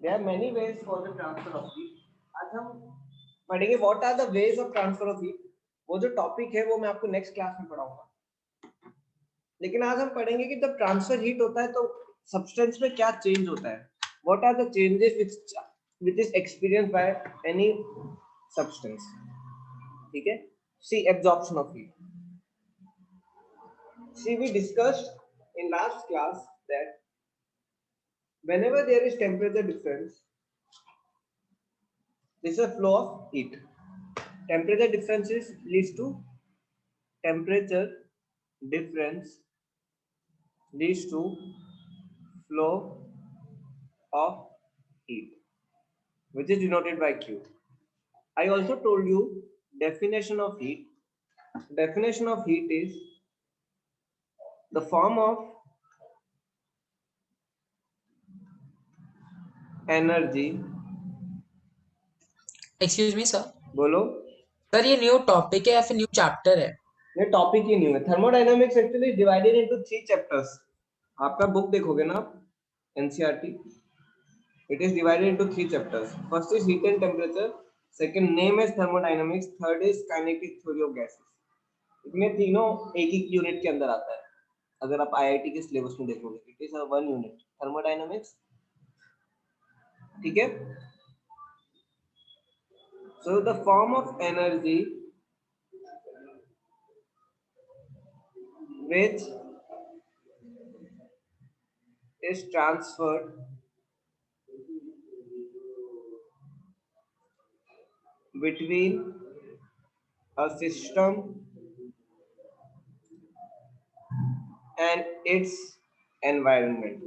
There are many ways for the transfer of heat. आज हम पढ़ेंगे what are the ways of transfer of heat. वो जो topic है वो मैं आपको नेक्स्ट क्लास में पढ़ाऊंगा, लेकिन आज हम पढ़ेंगे कि जब ट्रांसफर हीट होता है तो सब्सटेंस में क्या चेंज होता है. What are the changes which is experienced by any substance. ठीक है. See, absorption of heat. See, we discussed in last class that whenever there is temperature difference, this is a flow of heat. Temperature differences leads to temperature difference leads to flow of heat, which is denoted by Q. I also told you definition of heat. Definition of heat is the form of energy. Excuse me sir. बोलो. Sir ये new topic है या फिर new chapter है? ये topic ही नहीं है. Thermodynamics actually divided into 3 chapters. आपका बुक देखोगे ना, NCERT, it is divided into 3 chapters. First is heat and temperature, second name is thermodynamics, third is kinetic theory of gases. इसमें तीनों एक ही यूनिट के अंदर आता है. अगर आप आईआईटी के सिलेबस में देखोगे, it is a one unit thermodynamics. ठीक है. So the form of energy which is transferred between a system and its environment.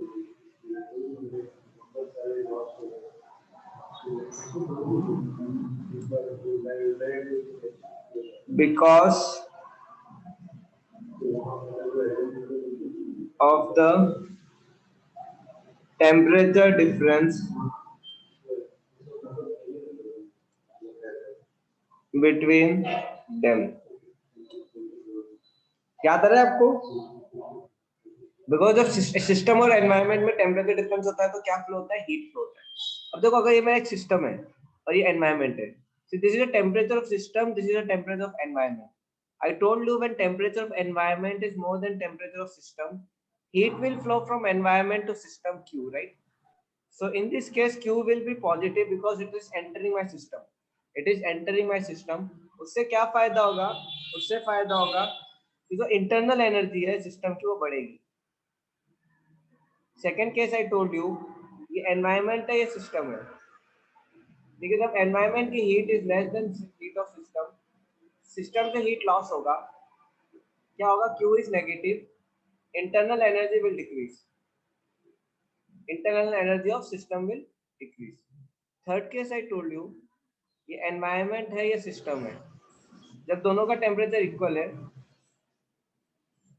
Because of the temperature difference between them. याद आ रहा है आपको? बिकॉज ऑफ सिस्टम और environment में temperature difference होता है तो क्या फ्लो होता है? हीट फ्लो होता है. अब देखो, अगर ये मेरा एक सिस्टम है और ये एनवायरनमेंट है, so this is the temperature of system, this is the temperature of environment. I told you when temperature of environment is more than temperature of system, heat will flow from environment to system Q, right? So in this case Q will be positive because it is entering my system. It is entering my system. उससे क्या फायदा होगा? उससे फायदा होगा कि जो internal energy है सिस्टम की वो बढ़ेगी. Second case I told you, ये एनवायरनमेंट है, ये सिस्टम है. देखिए, जब एनवायरनमेंट की heat is less than heat of system, system से हीट लॉस होगा. क्या होगा? Q is negative, internal energy will decrease, internal energy of system will decrease. Third case I told you, ये एनवायरनमेंट है, ये सिस्टम है. जब दोनों का टेम्परेचर इक्वल है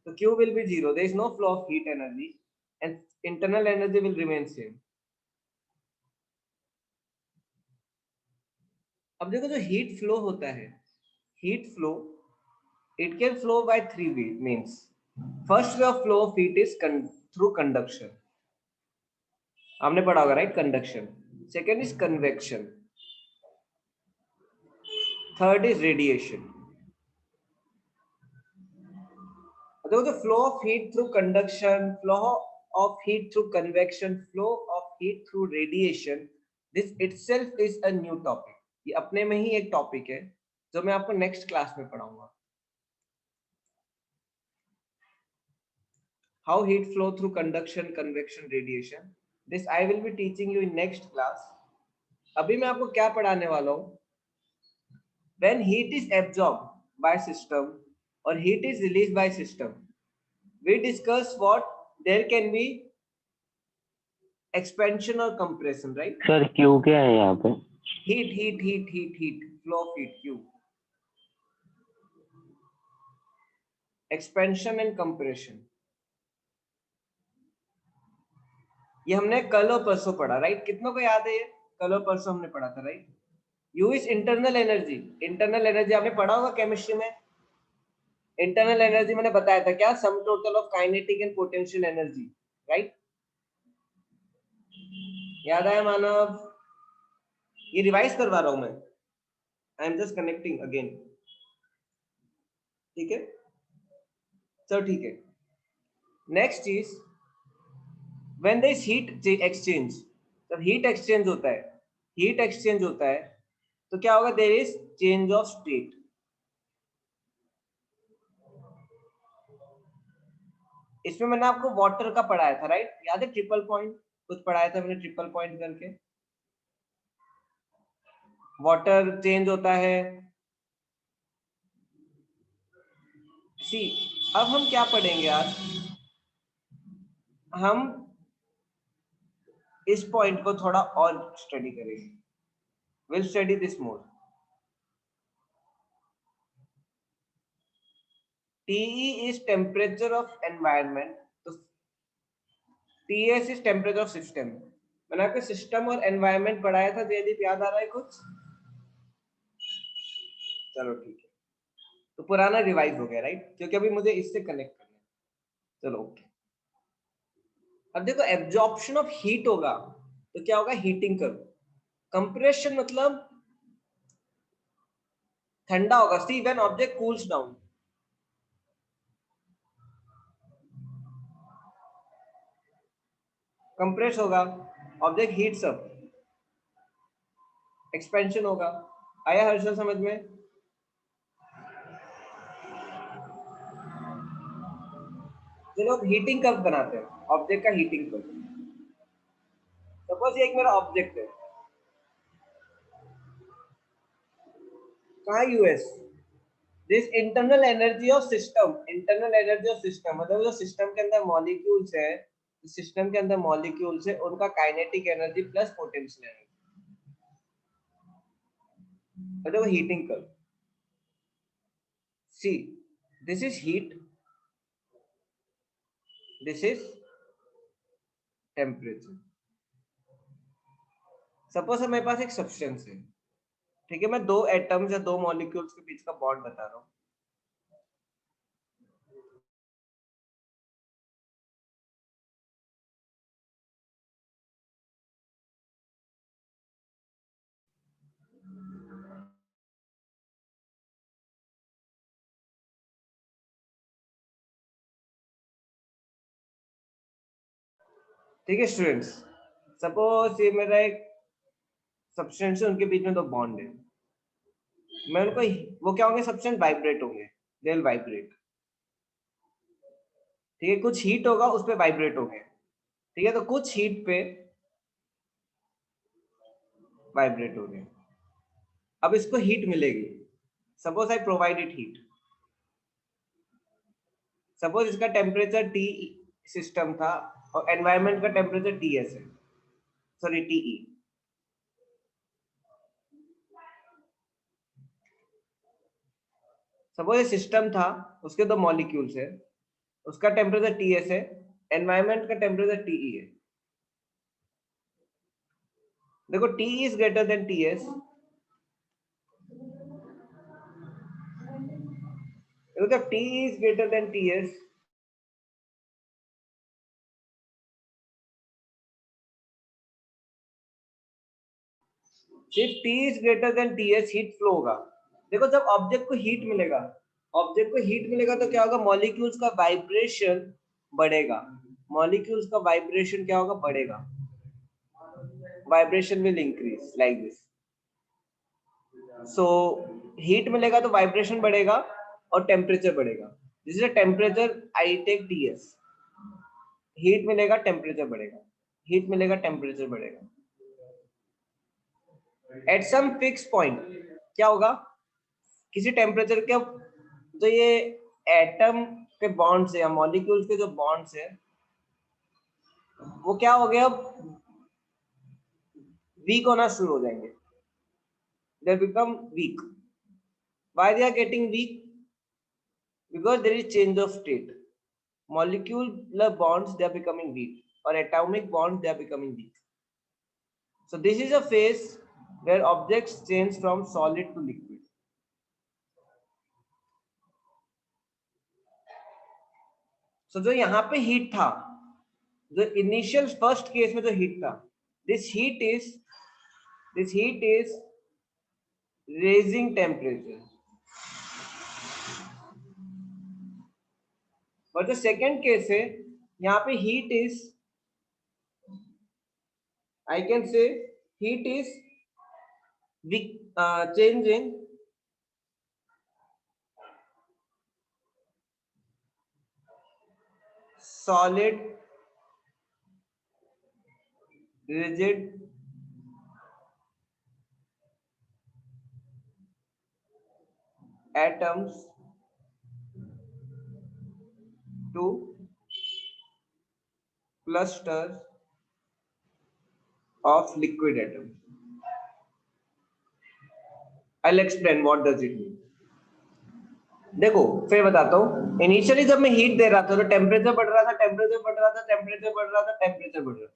तो Q will be zero. There is no flow of heat energy and internal energy will remain same. अब देखो, जो हीट फ्लो होता है, heat flow, it can flow by 3 means. First way of flow of heat is through conduction. आपने पढ़ा होगा, right? Conduction. Second is convection. Third is radiation. देखो, the flow of heat through conduction, flow of heat through convection, flow of heat through radiation, this itself is a new topic. ये अपने में ही एक topic है जो मैं आपको next class में पढ़ाऊंगा. How heat flow through conduction, convection, radiation. This I will be teaching you in next class. अभी मैं आपको क्या पढ़ाने वाला हूँ? When heat is absorbed by system or heat is released by system, we discuss what there can be expansion or compression, right? Sir Q क्या है यहाँ पे? Heat, flow of heat, Q. Expansion and compression. ये हमने कल और परसों पढ़ा, राइट? कितनों को याद है ये? कल और परसों हमने पढ़ा था, right? U is internal energy. Internal energy आपने पढ़ा होगा केमिस्ट्री में. इंटरनल एनर्जी मैंने बताया था क्या? Sum total of kinetic and potential energy, right? याद आया मानव? ये रिवाइज करवा रहा हूं मैं, I am just connecting again. ठीक है, चलो ठीक है। नेक्स्ट चीज, when there is heat exchange, जब हीट एक्सचेंज होता है, हीट एक्सचेंज होता है तो क्या होगा? There is change of state. इसमें मैंने आपको वाटर का पढ़ाया था, राइट? याद है? ट्रिपल पॉइंट कुछ पढ़ाया था मैंने, ट्रिपल पॉइंट करके। वाटर चेंज होता है। सी, अब हम क्या पढ़ेंगे आज? हम इस पॉइंट को थोड़ा और स्टडी करेंगे। Will study this more. TE is temperature of environment, तो TS is temperature of system। मैंने आपको सिस्टम और एनवायरनमेंट पढ़ाया था, जयदीप याद आ रहा है कुछ? चलो ठीक है, तो पुराना रिवाइज हो गया, राइट? क्योंकि अभी मुझे इससे कनेक्ट करना है। चलो ओके। अब देखो, एब्जॉर्प्शन ऑफ हीट होगा तो क्या होगा? Heating curve. कंप्रेशन मतलब ठंडा होगा। See, when object cools down, compress होगा, ऑब्जेक्ट हीट्स अप, एक्सपेंशन होगा। आया हर्षल समझ में? जो लोग हीटिंग कर्व बनाते हैं, ऑब्जेक्ट का हीटिंग कर्व। सपोज ये एक मेरा ऑब्जेक्ट है, कहाँ? US. This internal energy of system, internal energy of system मतलब जो सिस्टम के अंदर मॉलिक्यूल्स है, सिस्टम के अंदर मॉलिक्यूल्स है, उनका kinetic energy plus potential energy, मतलब वो heating curve. See, this is heat, this is temperature. Suppose हमारे पास एक सब्सटेंस है, ठीक है? मैं दो एटम्स या दो मॉलिक्यूल्स के बीच का बॉन्ड बता रहा हूँ। ठीक है स्टूडेंट्स, सपोज ये मेरा एक सब्सटेंस है, उनके बीच में दो बॉन्ड है। मैं उनको, वो क्या होंगे? सब्सटेंस वाइब्रेट होंगे, दे विल वाइब्रेट। ठीक है, कुछ हीट होगा, उस पे वाइब्रेट होंगे। ठीक है, तो कुछ हीट पे वाइब्रेट होंगे। अब इसको हीट मिलेगी। Suppose I provide it heat. Suppose इसका टेम्परेचर T सिस्टम था और एनवायरनमेंट का टेम्परेचर TS है, सॉरी TE। सपोज ये सिस्टम था, उसके दो मॉलिक्यूल्स है, उसका टेम्परेचर TS है, एनवायरनमेंट का टेम्परेचर TE है। देखो, T is greater than TS। देखो, जब T is greater than TS, सिर्फ T is greater than TS, heat flow होगा। देखो, जब ऑब्जेक्ट को हीट मिलेगा, ऑब्जेक्ट को हीट मिलेगा तो क्या होगा? मॉलिक्यूल्स का वाइब्रेशन बढ़ेगा। मॉलिक्यूल्स का वाइब्रेशन क्या होगा? बढ़ेगा। Vibration will increase like this. So heat मिलेगा तो वाइब्रेशन बढ़ेगा और टेम्परेचर बढ़ेगा। This is a temperature, I take TS। Heat मिलेगा, टेम्परेचर बढ़ेगा, हीट मिलेगा, टेम्परेचर बढ़ेगा। एट सम फिक्स पॉइंट क्या होगा? किसी टेम्परेचर के, तो ये एटम के बॉन्ड्स है या मॉलिक्यूल्स के जो बॉन्ड्स है, वो क्या हो गया? वीक होना शुरू हो जाएंगे। They become weak. Why they are getting weak? Because there is change of state. Molecular bonds, they are becoming weak, or atomic bonds, they are becoming weak. So this is a phase where objects change from solid to liquid. So जो यहाँ पे heat था, जो initial first case में जो heat था, this heat is raising temperature. But the second case है, यहाँ पे heat is, I can say heat is changing solid, rigid, atoms to clusters of liquid atoms. I'll explain what does it mean. देखो फिर बताता हूँ. Initially जब मैं heat दे रहा था तो टेम्परेचर बढ़ रहा था, टेम्परेचर बढ़ रहा था, टेम्परेचर बढ़ रहा था, टेम्परेचर बढ़ रहा था.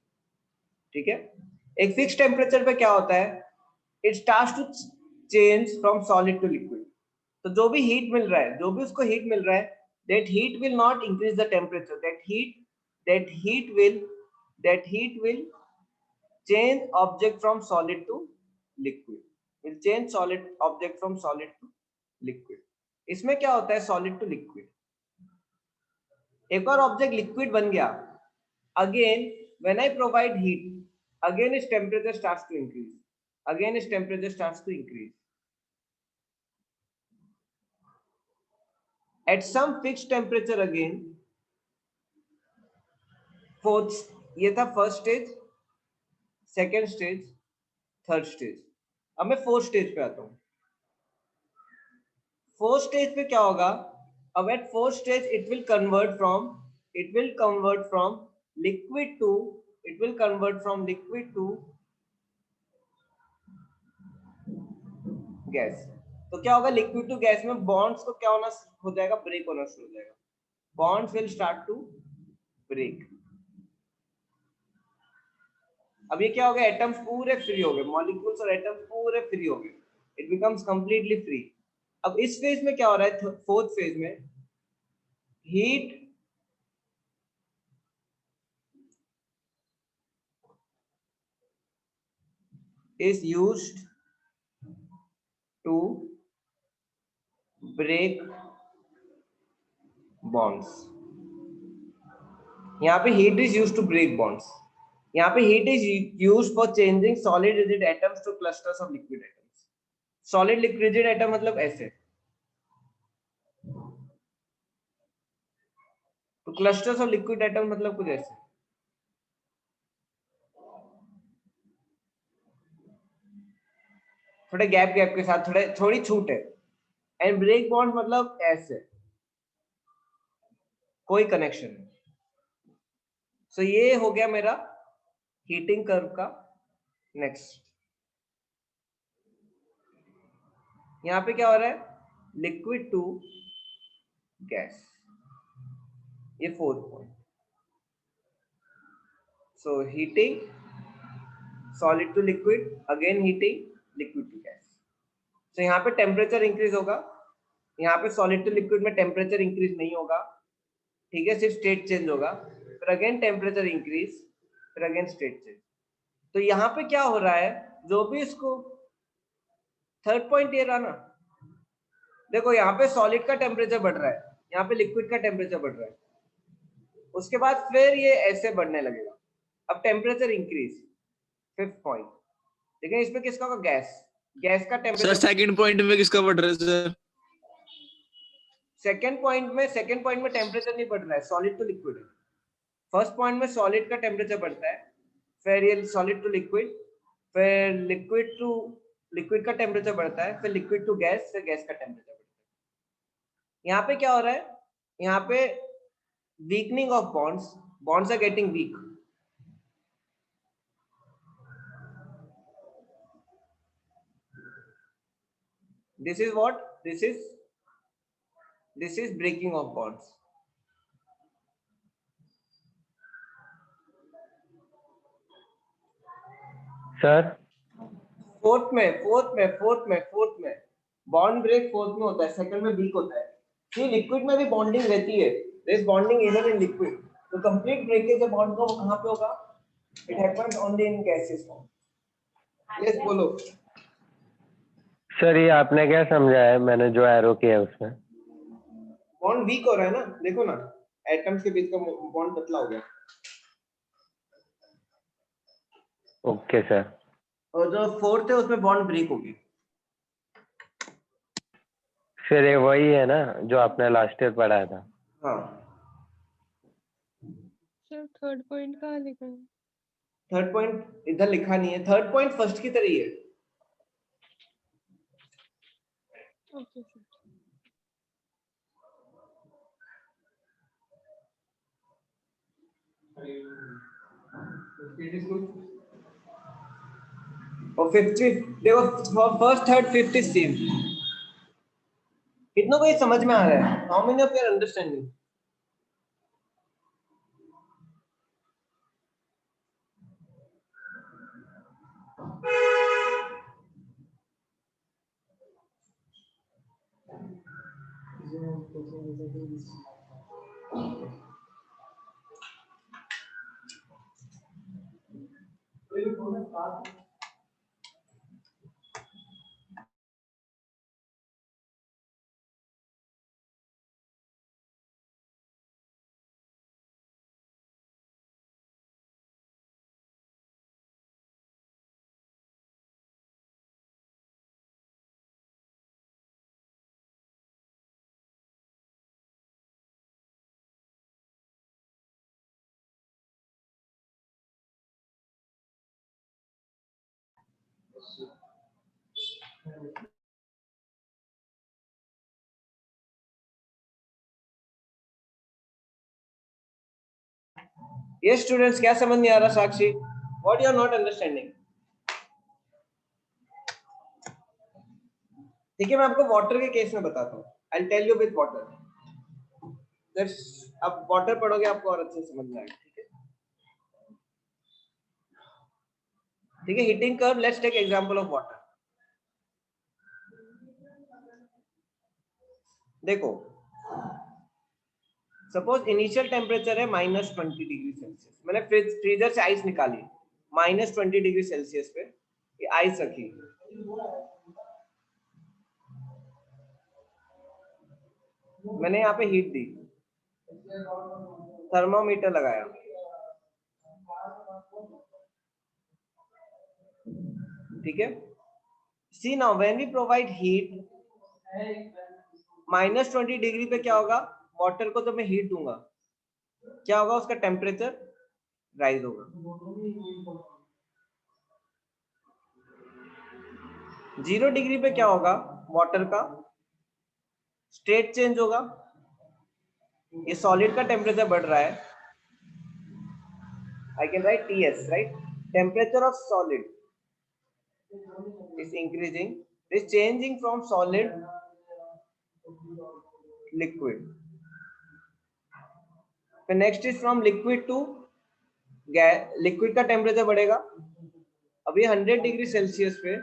ठीक है. एक फिक्स टेम्परेचर पे क्या होता है, it starts to change from solid to liquid. तो जो भी हीट मिल रहा है, जो भी उसको हीट मिल रहा है, that heat will not increase the temperature. That heat will change object from solid to liquid. Will change solid object from solid to liquid. इसमें क्या होता है, solid to liquid. एक और ऑब्जेक्ट लिक्विड बन गया, again when I provide heat, again its temperature starts to increase. Again its temperature starts to increase. At some fixed temperature again, fourth, ये था first stage, second stage, third stage. अब मैं fourth stage पे आता हूं. Fourth stage पे क्या होगा, अब at fourth stage it will convert from liquid to gas. तो क्या होगा, लिक्विड टू गैस में बॉन्ड्स को क्या होना हो जाएगा, ब्रेक होना शुरू हो जाएगा. Bonds will start to break. अब ये क्या हो गया, एटम्स पूरे फ्री हो गए, मॉलिक्यूल्स और एटम्स पूरे फ्री हो गए. It becomes completely free. अब इस फेज में क्या हो रहा है, फोर्थ फेज में heat is used to break bonds. यहाँ पे heat is used to break bonds. यहाँ पे heat is used for changing solid rigid atoms to clusters of liquid atoms. Solid rigid atom मतलब ऐसे, तो clusters of liquid atom मतलब कुछ ऐसे. थोड़े गैप के साथ थोड़ी छूट है. एंड ब्रेक बॉन्ड मतलब ऐसे, कोई कनेक्शन नहीं. सो ये हो गया मेरा हीटिंग कर्व का. नेक्स्ट, यहाँ पे क्या हो रहा है, लिक्विड टू गैस, ये fourth point. So heating solid to liquid, again heating liquid to gas. तो यहाँ पे टेम्परेचर इंक्रीज होगा, यहाँ पे सॉलिड टू लिक्विड में टेम्परेचर इंक्रीज नहीं होगा. ठीक है, सिर्फ स्टेट चेंज होगा. फिर अगेन टेम्परेचर इंक्रीज, फिर अगेन स्टेट चेंज. तो यहाँ पे क्या हो रहा है, जो भी इसको थर्ड पॉइंट ये रहा ना, देखो यहाँ पे सॉलिड का टेम्परेचर बढ़ रहा है, यहाँ पे लिक्विड का टेम्परेचर बढ़ रहा है. उसके बाद फिर ये ऐसे बढ़ने लगेगा. अब टेम्परेचर इंक्रीज, फिफ्थ पॉइंट. लेकिन इसमें किसका होगा, गैस का टेम्परेचर. सेकंड पॉइंट में किसका बढ़ रहा है सर? सेकंड पॉइंट में टेम्परेचर नहीं बढ़ रहा है, सॉलिड टू लिक्विड है. फर्स्ट पॉइंट में सॉलिड का टेम्परेचर बढ़ता है, फिर ये सॉलिड टू लिक्विड, फिर लिक्विड का टेम्परेचर बढ़ता है, फिर लिक्विड टू गैस, फिर गैस का टेम्परेचर बढ़ता है. यहाँ पे क्या हो रहा है, यहाँ पे weakening of bonds are getting weak. This is what? This is breaking of bonds. Sir फोर्थ में बॉन्ड ब्रेक फोर्थ में होता है, सेकंड में वीक होता है. ये लिक्विड में भी बॉन्डिंग रहती है, there is bonding even in liquid. तो कंप्लीट ब्रेकेज ऑफ बॉन्ड का वो कहां पे होगा, It happens only in gaseous form. Yes, बोलो. सर ये आपने क्या समझा है, मैंने जो एरो किया है उसमें? बॉन्ड वीक हो रहा है ना, देखो ना, एटम्स के बीच का बॉन्ड पतला हो गया. Okay sir. और जो फोर्थ है उसमें बॉन्ड ब्रेक हो गया. फिर ये वही है ना जो आपने लास्ट ईयर पढ़ाया था? हाँ. सर थर्ड पॉइंट कहाँ लिखा है? थर्ड पॉइंट इधर लिखा नहीं है. थर्ड पॉइंट फर्स्ट की तरह ही है. Okay sir. और 50 देखो, first third fifth is same. कितनों को ये समझ में आ रहा है? How many of you are understanding? ये स्टूडेंट्स क्या समझ नहीं आ रहा? Sakshi, what you are not understanding? ठीक है, मैं आपको वाटर के केस में बताता हूँ. I tell you with water. अब वाटर पढ़ोगे आपको और अच्छे से समझ में आएगा. ठीक है, ठीक है. Heating curve, let's take example of water. देखो, सपोज इनिशियल टेम्परेचर है -20 डिग्री सेल्सियस. मैंने फ्रीजर से आइस निकाली -20 डिग्री सेल्सियस पे. ये आइस रखी, मैंने यहाँ पे हीट दी, थर्मोमीटर लगाया. ठीक है. See now when we provide heat -20 degree पे क्या होगा? वाटर को तो मैं हीट दूंगा, क्या होगा? उसका टेम्परेचर राइज होगा. 0 डिग्री पे क्या होगा? वाटर का स्टेट चेंज होगा. ये सॉलिड का टेम्परेचर बढ़ रहा है. I can write TS, right? Temperature of solid is increasing, is changing from solid liquid. फिर next is from liquid to gas. Liquid का टेम्परेचर बढ़ेगा. अभी 100 डिग्री सेल्सियस पे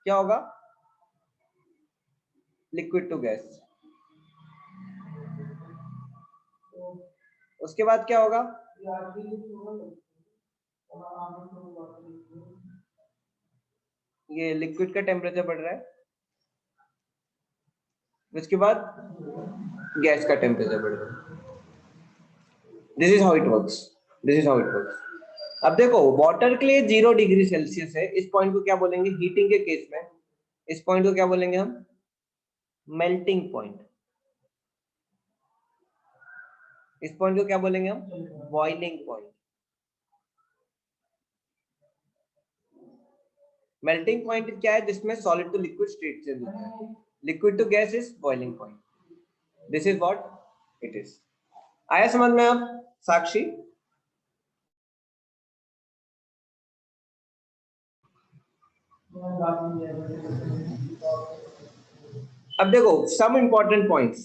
क्या होगा? Liquid to gas. उसके बाद क्या होगा? ये लिक्विड का टेम्परेचर बढ़ रहा है. उसके बाद गैस का टेम्परेचर बढ़ रहा है. This is how it works. This is how it works. अब देखो, वाटर के लिए 0 डिग्री सेल्सियस है. इस पॉइंट को क्या बोलेंगे? हीटिंग के केस में इस पॉइंट को क्या बोलेंगे हम? Melting point. इस पॉइंट को क्या बोलेंगे हम? Boiling point. मेल्टिंग पॉइंट क्या है? जिसमें solid to liquid state change होता है. Liquid to gas is boiling point. This is what it is. आया समझ में अब साक्षी? अब देखो, some important points.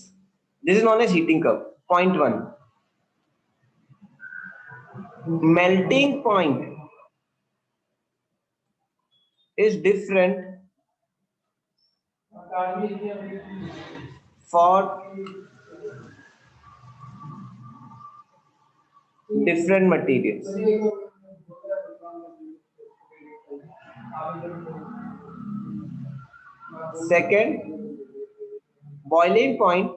This is known as heating curve. Point 1, melting point is different for different materials. Second, boiling point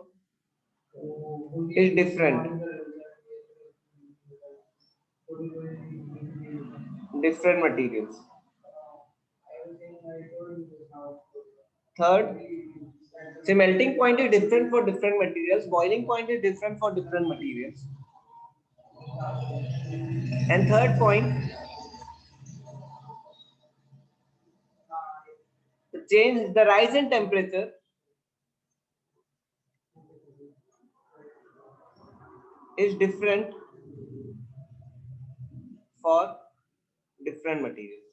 is different. Different materials. Third, say melting point is different for different materials. Boiling point is different for different materials. And third point, the rise in temperature is different for different materials.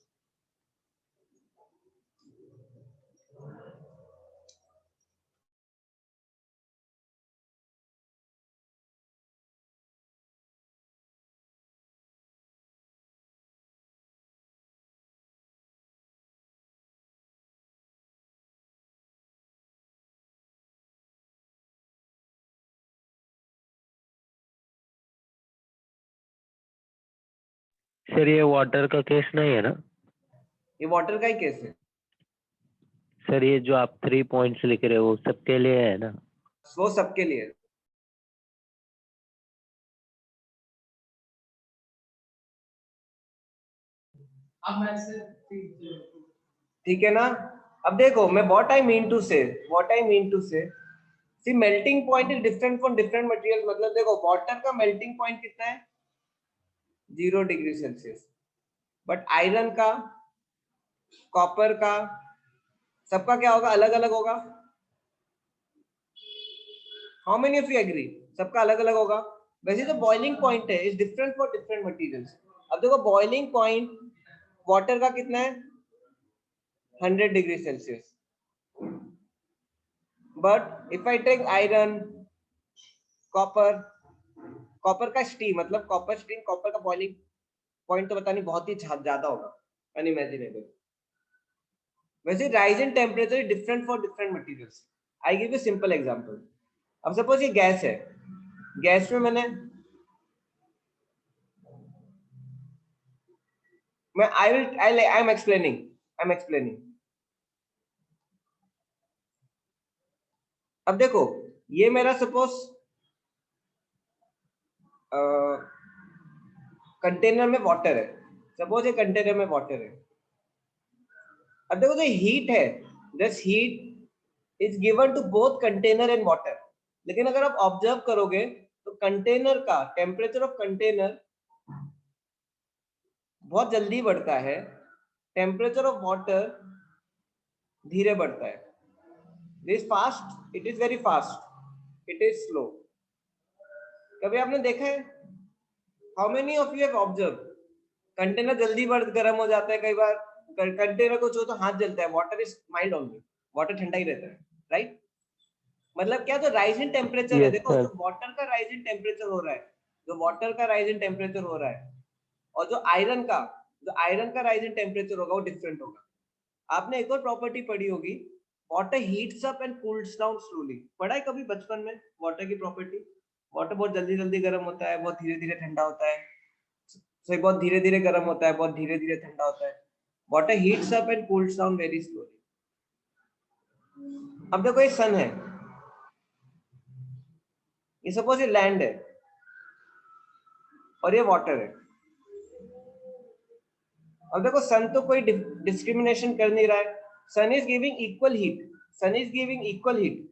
Sir ये water का case नहीं है ना? ये water का ही case है sir ये जो आप 3 पॉइंट्स लिख रहे हो वो सबके लिए है ना? वो सबके लिए। ठीक है ना? अब देखो मैं what I mean to say see melting point is different from different materials। मतलब देखो वाटर का melting point कितना है 0 डिग्री सेल्सियस, बट आयरन का, कॉपर का, सबका क्या होगा? अलग अलग होगा। How many of you agree? सबका अलग अलग होगा। वैसे जो बॉइलिंग पॉइंट है is different for different materials. अब देखो बॉइलिंग पॉइंट वाटर का कितना है 100 degree Celsius, but if I take iron, copper, copper का स्टीम, मतलब कॉपर स्टीम, कॉपर का बॉइलिंग पॉइंट तो पता नहीं, बहुत ही ज्यादा होगा, अनइमेजिनेबल। वैसे rise in temperature is different for different materials. I give you simple example. अब सपोज ये गैस है, गैस में आई एम एक्सप्लेनिंग। अब देखो ये मेरा सपोज कंटेनर में वाटर है, सपोज ये कंटेनर में वाटर है। अब देखो जो हीट है, this heat is given to both container and water. लेकिन अगर आप ऑब्जर्व करोगे तो कंटेनर का टेम्परेचर ऑफ कंटेनर बहुत जल्दी बढ़ता है, टेम्परेचर ऑफ वाटर धीरे बढ़ता है। This fast, it is very fast, it is slow. कभी आपने देखा है? How many of you have observe container जल्दी गर्म हो जाता है, कई बार कंटेनर को छू तो हाथ जलता है। Water is mild only, water ठंडा ही रहता है, राइट? मतलब क्या, जो राइज इन टेम्परेचर है, Yes, देखो sir. जो वाटर का राइज इन टेम्परेचर हो रहा है, जो वाटर का राइज इन टेम्परेचर हो रहा है, और जो आयरन का राइज इन टेम्परेचर होगा वो डिफरेंट होगा। आपने एक और प्रॉपर्टी पढ़ी होगी, water heats up and cools down slowly. पढ़ा है कभी बचपन में वाटर की प्रॉपर्टी? वाटर बहुत जल्दी जल्दी गर्म होता है, बहुत धीरे धीरे ठंडा होता है। सो बहुत धीरे धीरे गर्म होता है, बहुत धीरे धीरे ठंडा होता है। Water heats up and cools down very slowly. अब देखो ये सन है, ये सपोज ये लैंड है और ये वाटर है। अब देखो सन तो कोई डिस्क्रिमिनेशन कर नहीं रहा है, sun is giving equal heat, sun is giving equal heat.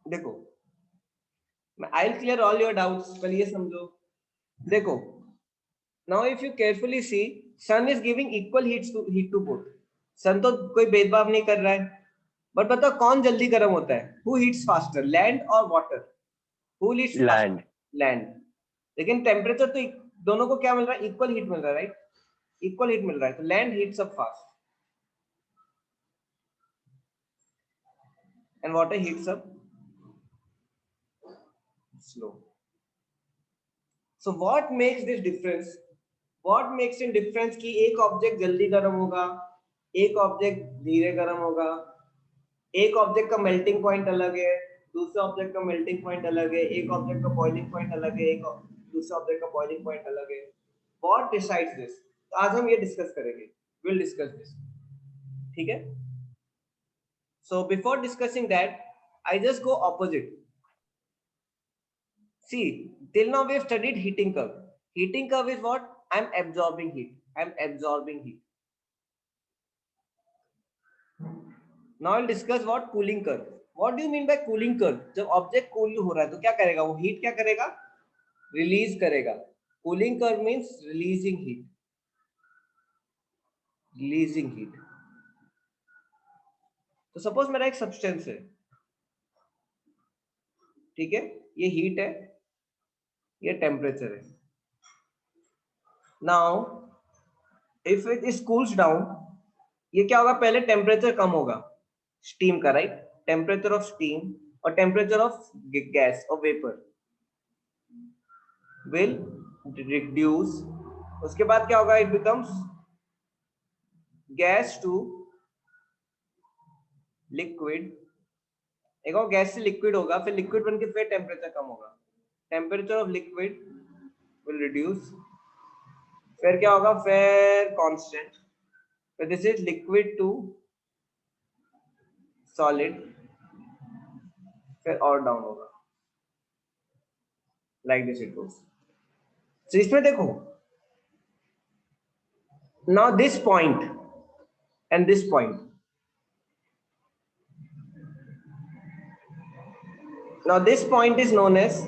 देखो I will clear all your doubts, पहले ये समझो। देखो now if you carefully see, sun is giving equal heat to both. Sun तो कोई भेदभाव नहीं कर रहा है, बट बताओ कौन जल्दी गर्म होता है? हु हीट्स फास्टर, लैंड और water? Who heats faster? Land. Land. लेकिन टेम्परेचर तो दोनों को क्या मिल रहा है? इक्वल हीट मिल रहा है, राइट? इक्वल हीट मिल रहा है, तो land heats up fast and water heats up slow. So what makes this difference? What makes in difference कि एक ऑब्जेक्ट जल्दी गर्म होगा, एक ऑब्जेक्ट धीरे गर्म होगा? एक ऑब्जेक्ट का मेल्टिंग पॉइंट अलग है, दूसरे ऑब्जेक्ट का मेल्टिंग पॉइंट अलग है, एक ऑब्जेक्ट का बॉइलिंग पॉइंट अलग है, एक दूसरे ऑब्जेक्ट का बॉइलिंग पॉइंट अलग है. What decides this? तो आज हम ये डिस्कस करेंगे. Will discuss this. ठीक है. So before discussing that, I just go opposite. See, till now we have studied heating curve. Heating curve is what? I'm absorbing heat. I'm absorbing heat. Now I'll discuss what cooling curve. What do you mean by cooling curve? जब object cool हो रहा है तो क्या करेगा? वो heat क्या करेगा? रिलीज करेगा. Cooling curve means releasing heat. Releasing heat. तो सपोज मेरा एक सब्सटेंस है, ठीक है, ये हीट है, ये टेम्परेचर है. Now if it is cools down, ये क्या होगा? पहले टेम्परेचर कम होगा स्टीम का, राइट? टेम्परेचर ऑफ स्टीम और टेम्परेचर ऑफ गैस और वेपर विल रिड्यूस. उसके बाद क्या होगा? It becomes gas to liquid. एक और गैस से लिक्विड होगा, फिर लिक्विड बन के फिर टेम्परेचर कम होगा. Temperature of liquid will reduce. फिर क्या होगा? फिर कांस्टेंट. फिर this is liquid to solid. फिर और डाउन होगा. Like this it goes. तो इसमें देखो, now this point and this point. Now this point is known as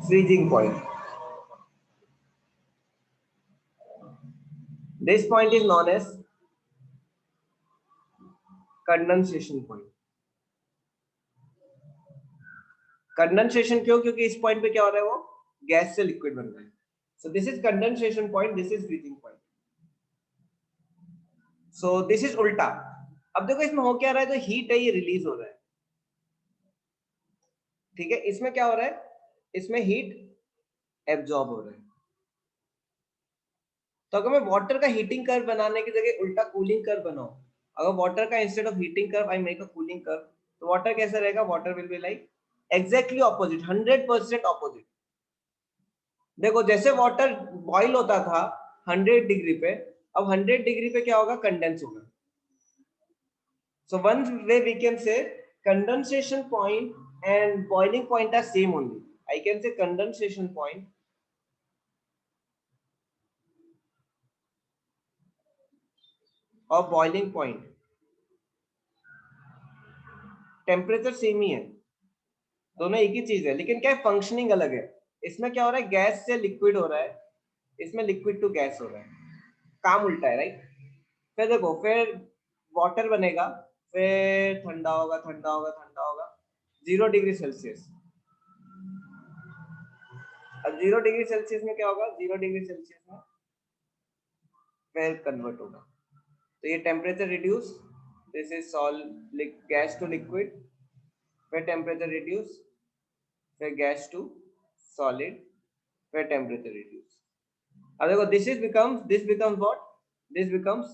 freezing point. This point is known as condensation point. Condensation क्यों? क्योंकि इस point पे क्या हो रहा है? वो गैस से लिक्विड बन रहा है. So this is condensation point, this is freezing point. So this is उल्टा. अब देखो इसमें हो क्या रहा है? जो हीट है ये रिलीज हो रहा है, ठीक है. इसमें क्या हो रहा है? इसमें हीट एब्जॉर्ब हो रहा है. तो अगर मैं वाटर का हीटिंग कर्व बनाने की जगह उल्टा कूलिंग कर्व बनाऊं, अगर वाटर का instead of heating curve I make a cooling curve, तो वाटर कैसा रहेगा? Water will be like exactly opposite, 100% opposite. देखो जैसे वाटर बॉइल होता था 100 डिग्री पे, अब 100 डिग्री पे क्या होगा? कंडेंस होगा. So one way we can say condensation point and boiling point are same only. I can say condensation point और बॉइलिंग पॉइंट टेम्परेचर सेम ही है, दोनों एक ही चीज है, लेकिन क्या है? फंक्शनिंग अलग है. इसमें क्या हो रहा है? गैस से लिक्विड हो रहा है, इसमें लिक्विड टू गैस हो रहा है. काम उल्टा है, राइट? फिर देखो, फिर वाटर बनेगा, फिर ठंडा होगा, ठंडा होगा, ठंडा होगा, 0 डिग्री सेल्सियस. अब 0 डिग्री सेल्सियस में क्या होगा? 0 डिग्री सेल्सियस में फिर कन्वर्ट होगा. तो ये temperature reduce, this is solid gas to liquid, फिर टेम्परेचर रिड्यूस, फिर गैस टू सॉलिड, फिर टेम्परेचर रिड्यूस. अब देखो this becomes what? This becomes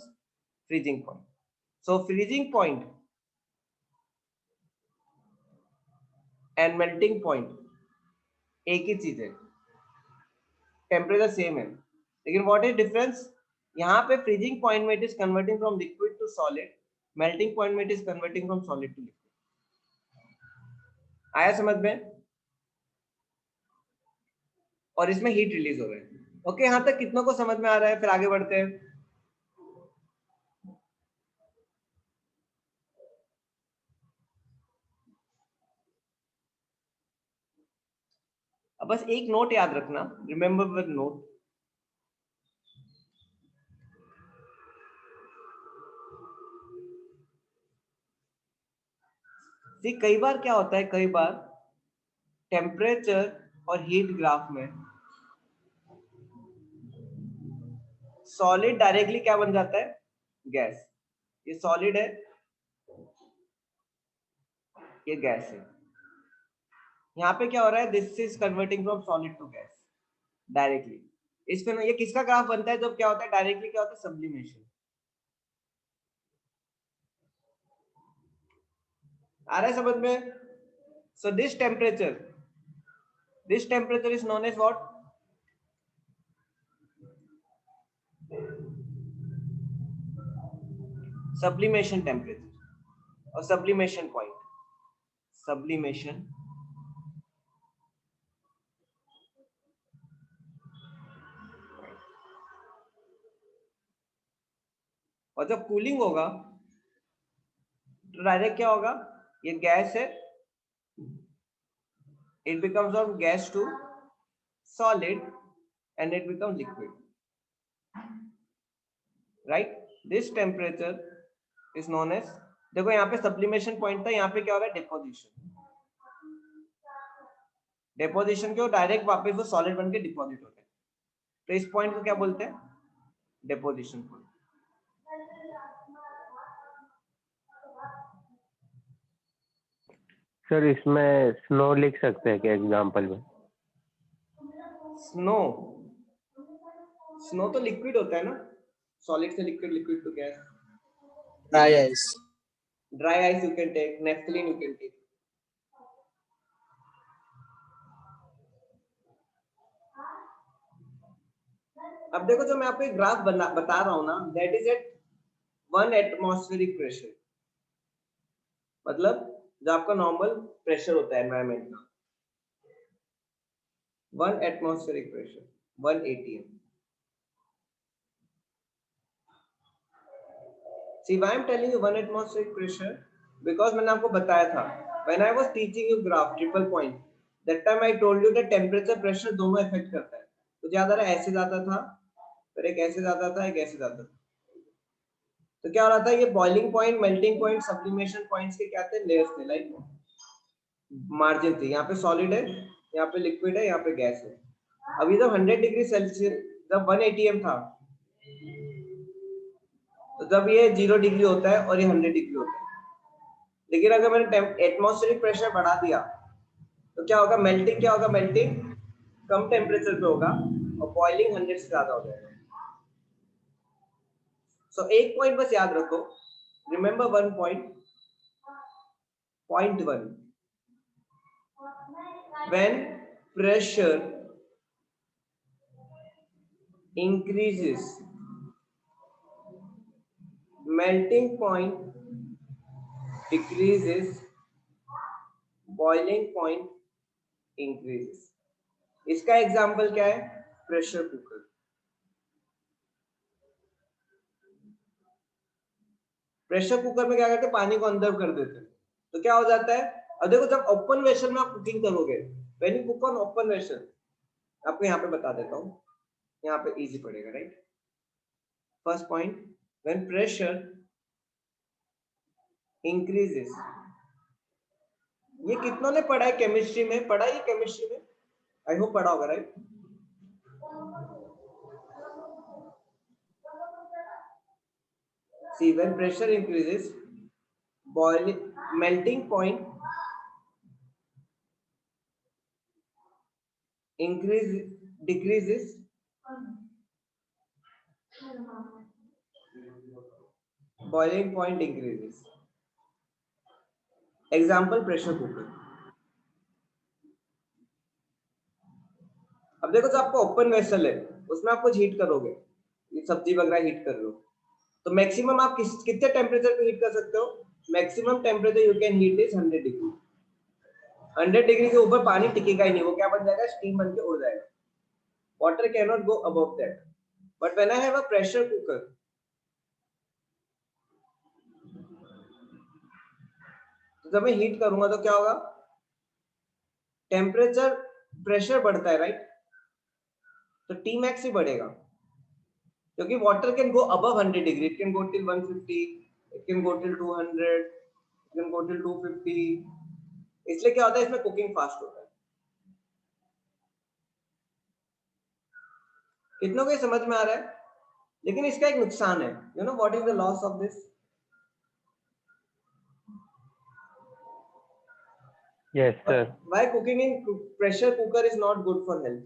freezing point. So freezing point and melting point एक ही चीज है, टेम्परेचर सेम है, लेकिन व्हाट इज डिफरेंस? यहाँ पे फ्रीजिंग पॉइंट में it is converting from liquid to solid, melting point में it is converting from solid to liquid. आया समझ में? और इसमें हीट रिलीज हो रहा है. ओके, यहाँ तक कितनों को समझ में आ रहा है? फिर आगे बढ़ते हैं. अब बस एक नोट याद रखना, रिमेंबर विद नोट. सी कई बार क्या होता है? कई बार टेम्परेचर और हीट ग्राफ में सॉलिड डायरेक्टली क्या बन जाता है? गैस. ये सॉलिड है, ये गैस है. यहाँ पे क्या हो रहा है? This is converting from solid to gas directly. इसमें ये किसका ग्राफ बनता है? जब क्या होता है डायरेक्टली? क्या होता है? सब्लिमेशन. आ रहा है समझ में? So this temperature is known as what? Sublimation temperature or sublimation point. Sublimation और जब कूलिंग होगा तो डायरेक्ट क्या होगा, ये गैस है, it becomes from gas to solid and it becomes liquid, right? This temperature is known as, देखो यहाँ पे सब्लिमेशन पॉइंट था, यहाँ पे क्या हो रहा है, डिपोजिशन क्यों, डायरेक्ट वापस वो सॉलिड बन के डिपॉजिट होता है, तो इस पॉइंट को क्या बोलते हैं, डिपोजिशन पॉइंट। सर इसमें स्नो लिख सकते हैं क्या एग्जांपल में? स्नो तो लिक्विड होता है ना, सॉलिड से liquid, liquid to gas. Dry ice. Dry ice you can take, naphthalene you can take. अब देखो जो मैं आपको एक ग्राफ बता रहा हूं ना, that is at 1 atmospheric pressure, मतलब जो आपका नॉर्मल प्रेशर होता है एनवायरनमेंट का, 1 atmospheric pressure 1 atm। See why I'm telling you 1 atmospheric pressure, because मैंने आपको बताया था when I was teaching you graph triple point, that time I told you that temperature pressure दोनों इफेक्ट करता है, तो ज्यादा ऐसे जाता था, फिर एक ऐसे जाता था, एक ऐसे जाता था, तो क्या हो रहा था, ये boiling point, melting point, sublimation points के क्या थे, लेयर्स थे, लाइक मार्जिन थे, यहाँ पे सॉलिड है, यहाँ पे लिक्विड है, यहाँ पे गैस है। अभी जब 100 डिग्री सेल्सियस, जब 1 atm था, तो जब ये 0 डिग्री होता है और ये 100 डिग्री होता है, लेकिन अगर मैंने एटमॉस्फेरिक प्रेशर बढ़ा दिया तो क्या होगा, मेल्टिंग क्या होगा, मेल्टिंग कम टेम्परेचर पे होगा और बॉइलिंग 100 से ज्यादा हो जाएगा। सो एक पॉइंट बस याद रखो, remember one point, point 1, when pressure increases, melting point decreases, boiling point increases। इसका एग्जांपल क्या है, प्रेशर कुकर। प्रेशर कुकर में क्या करते हैं, पानी को अंदर कर देते हैं, तो क्या हो जाता है, अब देखो जब ओपन वेसल में आप कुकिंग करोगे, when you cook on open vessel, आपको यहाँ पे बता देता हूँ, यहाँ पे इजी पड़ेगा, right. First point, when pressure increases, ये कितनों ने पढ़ा है केमिस्ट्री में, पढ़ा है केमिस्ट्री में, आई होप पढ़ा होगा, right. See, when pressure increases, boiling, melting point decreases, boiling point increases। Example pressure cooker. अब देखो जो आपका ओपन वेसल है, उसमें आप कुछ हीट करोगे, ये सब्जी वगैरह हीट कर लो, तो मैक्सिमम आप कितने टेम्परेचर पे हीट कर सकते हो, maximum temperature you can heat is 100 degree. 100 degree के ऊपर पानी टिकेगा ही नहीं, वो क्या बन जाएगा, स्टीम बन के उड़ जाएगा। Water can not go above that, but when I have a pressure cooker, तो जब मैं हीट करूंगा तो क्या होगा, टेम्परेचर, प्रेशर बढ़ता है, राइट, तो टी मैक्स ही बढ़ेगा, क्योंकि water can go above 100 degree, it can go till 150, it can go till 200, it can go till 250, इसलिए क्या होता है, इसमें कुकिंग फास्ट होता है। कितनों को ये समझ में आ रहा है, लेकिन इसका एक नुकसान है, you know what is the loss of this? Yes sir. Why cooking in pressure cooker is not good for health?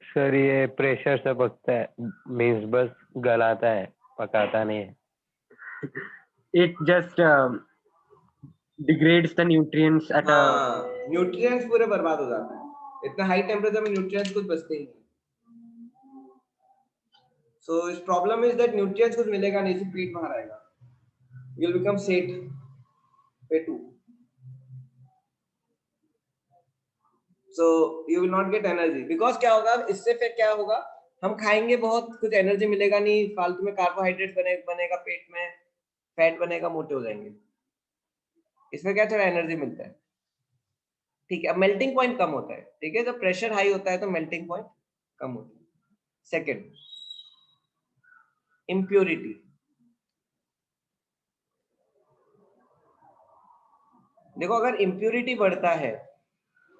Sir ये प्रेशर से पकता है, मीन्स बस गलाता है, पकाता नहीं है। it just degrades the nutrients at a हाँ, न्यूट्रिएंट्स पूरे बर्बाद हो जाते हैं, इतना हाई टेम्परेचर में न्यूट्रिएंट्स कुछ बचते ही नहीं। So its problem is that nutrients कुछ मिलेगा नहीं, सिर्फ पेट बाहर आएगा, you will become sate, पेटू, so you will not get energy because क्या होगा इससे, फिर क्या होगा, हम खाएंगे बहुत, कुछ एनर्जी मिलेगा नहीं, फालतू में कार्बोहाइड्रेट बनेगा पेट में, फैट बनेगा, मोटे हो जाएंगे। इसमें क्या थोड़ा एनर्जी मिलता है, ठीक है। अब मेल्टिंग पॉइंट कम होता है, ठीक है, जब प्रेशर हाई होता है तो मेल्टिंग पॉइंट कम होता है। Second, impurity. देखो अगर इम्प्योरिटी बढ़ता है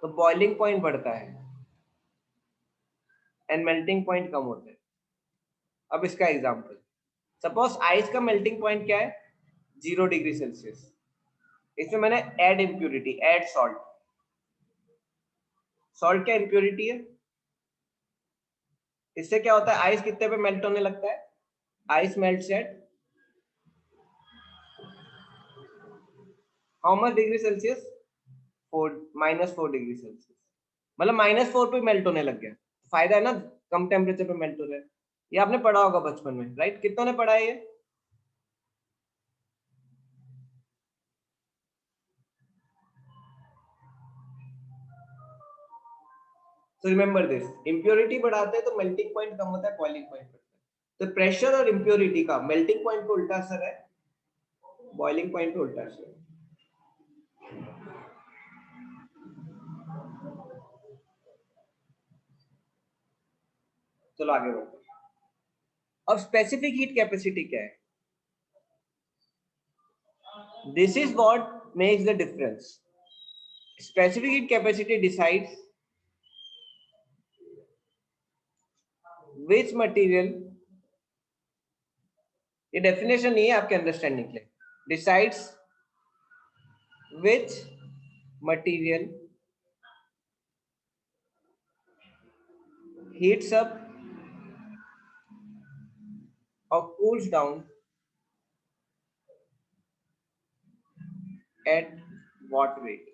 तो बॉइलिंग पॉइंट बढ़ता है एंड मेल्टिंग पॉइंट कम होता है। अब इसका एग्जांपल, सपोज आइस का मेल्टिंग पॉइंट क्या है, 0 डिग्री सेल्सियस। इसमें मैंने add impurity, add salt. Salt क्या इम्प्योरिटी है, इससे क्या होता है, आइस कितने पे मेल्ट होने लगता है, ice melts at how much degree Celsius, -4 degree Celsius, मतलब -4 पे मेल्ट होने लग गया। फायदा है ना, कम टेम्परेचर पे मेल्ट हो रहा है। ये आपने पढ़ा होगा बचपन में, राइट? कितनों ने पढ़ा है ये? So remember this, impurity बढ़ाते हैं तो melting point कम होता है, boiling point बढ़ता है। तो प्रेशर और impurity का melting point पे उल्टा असर है, boiling point पे उल्टा असर है। चलो आगे बढ़ते हैं। अब स्पेसिफिक हीट कैपेसिटी क्या है? This is what makes the difference. Specific heat capacity decides which material, ये डेफिनेशन नहीं है, आपके अंडरस्टैंडिंग के लिए, decides which material heats up or cools down at what rate।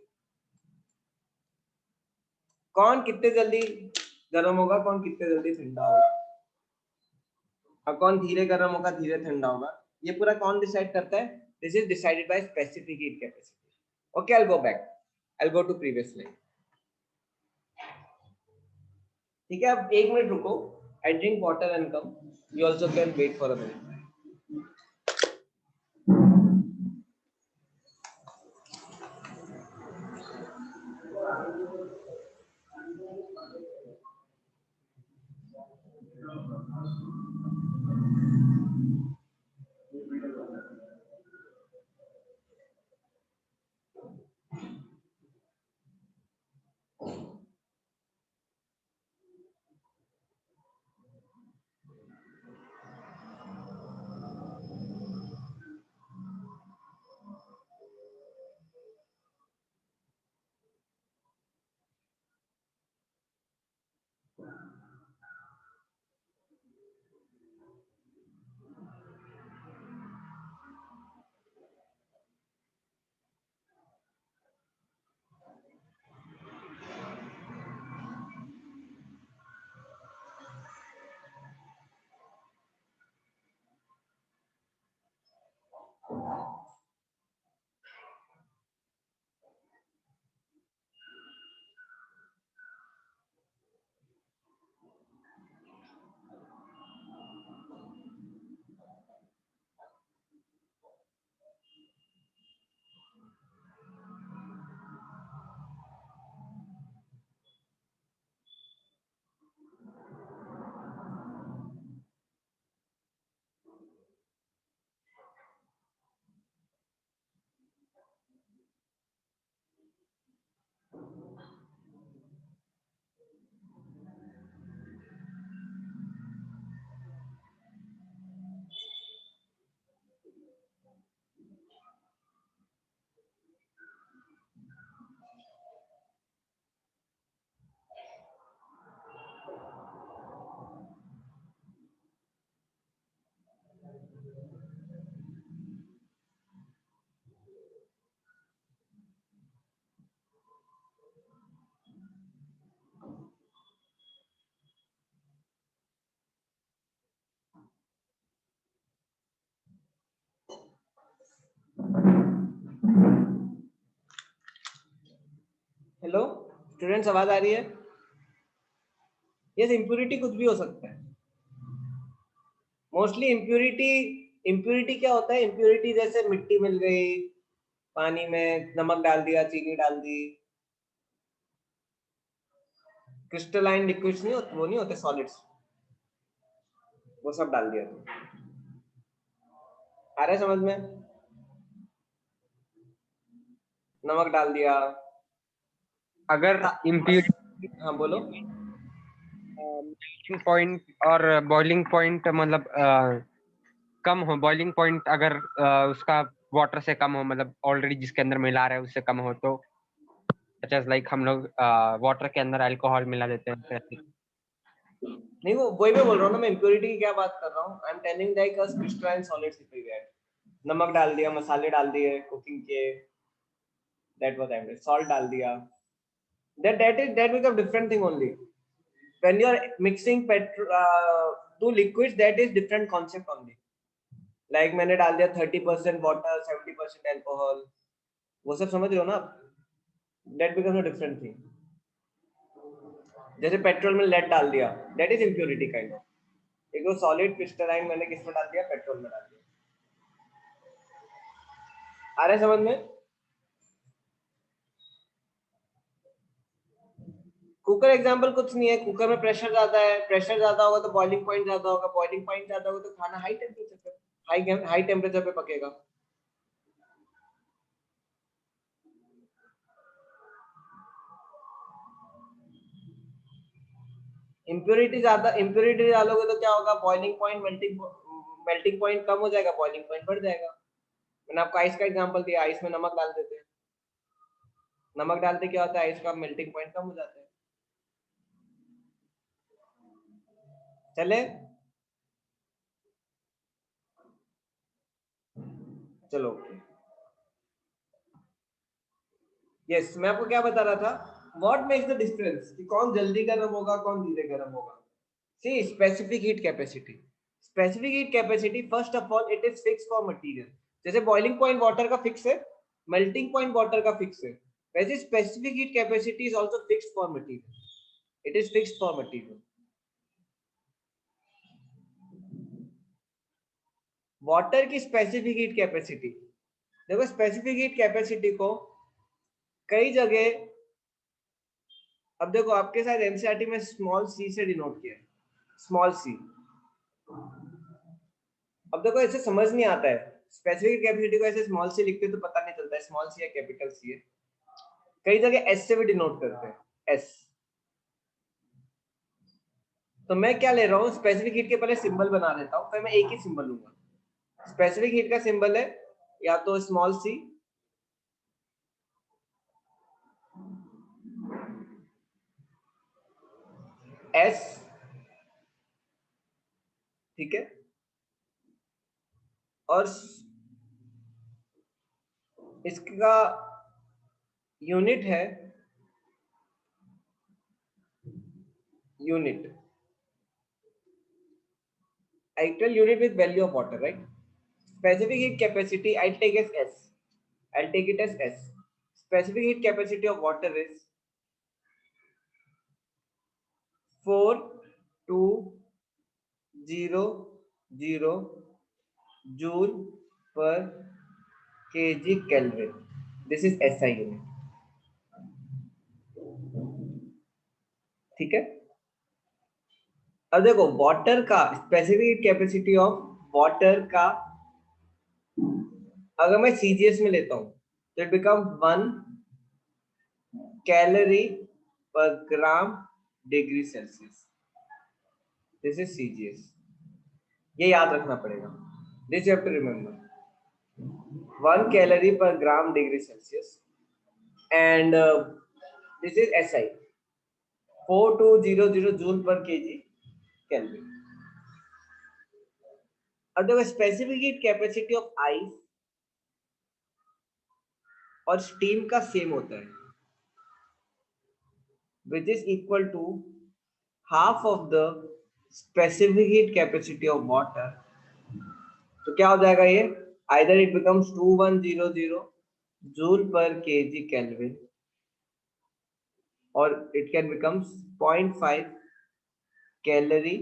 कौन कितने जल्दी गर्म होगा, कौन कितने जल्दी ठंडा होगा, और कौन धीरे गर्म होगा, धीरे ठंडा होगा, ये पूरा कौन डिसाइड करता है? This is decided by specific heat capacity. Okay, I will go back, I will go to previous slide. ठीक है, अब 1 मिनट रुको, I drink water and come, you also can wait for a minute. Hello students, आवाज आ रही है? Yes, impurity कुछ भी हो सकता है। मोस्टली इम्प्योरिटी क्या होता है? इम्प्योरिटी जैसे मिट्टी मिल गई, पानी में नमक डाल दिया, चीनी डाल दी, क्रिस्टलाइन लिक्विड्स नहीं होते, वो नहीं होते सॉलिड्स, वो सब डाल दिया। आ रहा है समझ में? नमक डाल दिया। अगर इम्प्योरिटी हाँ बोलो। पॉइंट और बॉइलिंग पॉइंट मतलब कम हो, बॉइलिंग पॉइंट अगर उसका वाटर से कम हो, मतलब ऑलरेडी जिसके अंदर मिला रहा है उससे कम हो, तो लाइक हम लोग वाटर के अंदर अल्कोहल मिला देते हैं ऐसे। नहीं, वो वही मैं बोल रहा हूँ ना, मैं इम्प्योरिटी की क्या बात कर रहा हूँ। I am telling like a crystalline solids if we get, नमक डाल दिया, मसाले डाल दिए कुकिंग के, that was I mean, salt डाल दिया, that becomes different thing only. When you are mixing two liquids, that is different concept only. Like मैंने डाल दिया 30% water 70% alcohol, वो सब समझ रहे हो ना आप? That becomes a different thing. जैसे पेट्रोल में लेड डाल दिया, that is impurity kind of. एक वो सॉलिड क्रिस्टलाइन मैंने किस में डाल दिया? पेट्रोल में डाल दिया। आ रहा है समझ में? कुकर एग्जांपल कुछ नहीं है, कुकर में प्रेशर ज्यादा है, प्रेशर ज्यादा होगा तो बॉइलिंग पॉइंट ज्यादा होगा, बॉइलिंग पॉइंट ज्यादा होगा तो खाना हाई टेम्परेचर पे पकेगा। इम्प्योरिटी डालोगे तो क्या होगा? बॉइलिंग पॉइंट मेल्टिंग पॉइंट कम हो जाएगा, बॉइलिंग पॉइंट बढ़ जाएगा। मैंने आपको आइस का एग्जांपल दिया, आइस में नमक डाल देते हैं, नमक डालते क्या होता है? आइस का मेल्टिंग पॉइंट कम हो जाता है। चले चलो यस, मैं आपको क्या बता रहा था, व्हाट मेक्स द डिफरेंस कि कौन जल्दी गर्म होगा, कौन धीरे गर्म होगा? See specific heat capacity. Specific heat capacity, first of all it is fix for material. जैसे बॉइलिंग पॉइंट वाटर का फिक्स है, मेल्टिंग पॉइंट वाटर का फिक्स है, वैसे specific heat capacity is also fixed for material, it is fixed for material. Water की specific heat capacity, देखो specific heat capacity को कई जगह, अब देखो आपके साथ एनसीईआरटी में स्मॉल सी से डिनोट किया है, स्मॉल सी। अब देखो ऐसे समझ नहीं आता है, स्पेसिफिक कैपेसिटी को ऐसे स्मॉल सी लिखते तो पता नहीं चलता है स्मॉल सी या कैपिटल सी है। कई जगह एस से भी डिनोट करते हैं, एस। तो मैं क्या ले रहा हूँ, स्पेसिफिक हीट के पहले सिंबल बना देता हूँ, फिर मैं एक ही सिंबल लूंगा। स्पेसिफिक हीट का सिंबल है या तो स्मॉल सी, एस, ठीक है, और इसका यूनिट है unit, actual unit with value of water, right? Specific heat capacity, I'll take as S. I'll take it as S. Specific heat capacity of water is 4200 joule per kg Kelvin. This is SI unit. ठीक है? अब देखो water का specific capacity of water का अगर मैं CGS में लेता हूं तो it become 1 calorie per gram degree Celsius. This is CGS, ये याद रखना पड़ेगा, this you have to remember, 1 calorie per gram degree Celsius. And this is SI, 4200 joule per kg kelvin. अब देखो specific heat capacity of ice और steam का same होता है, which is equal to half of the specific heat capacity of water. तो क्या हो जाएगा ये? either it becomes 2100 joule per kg Kelvin और it can becomes 0.5 calorie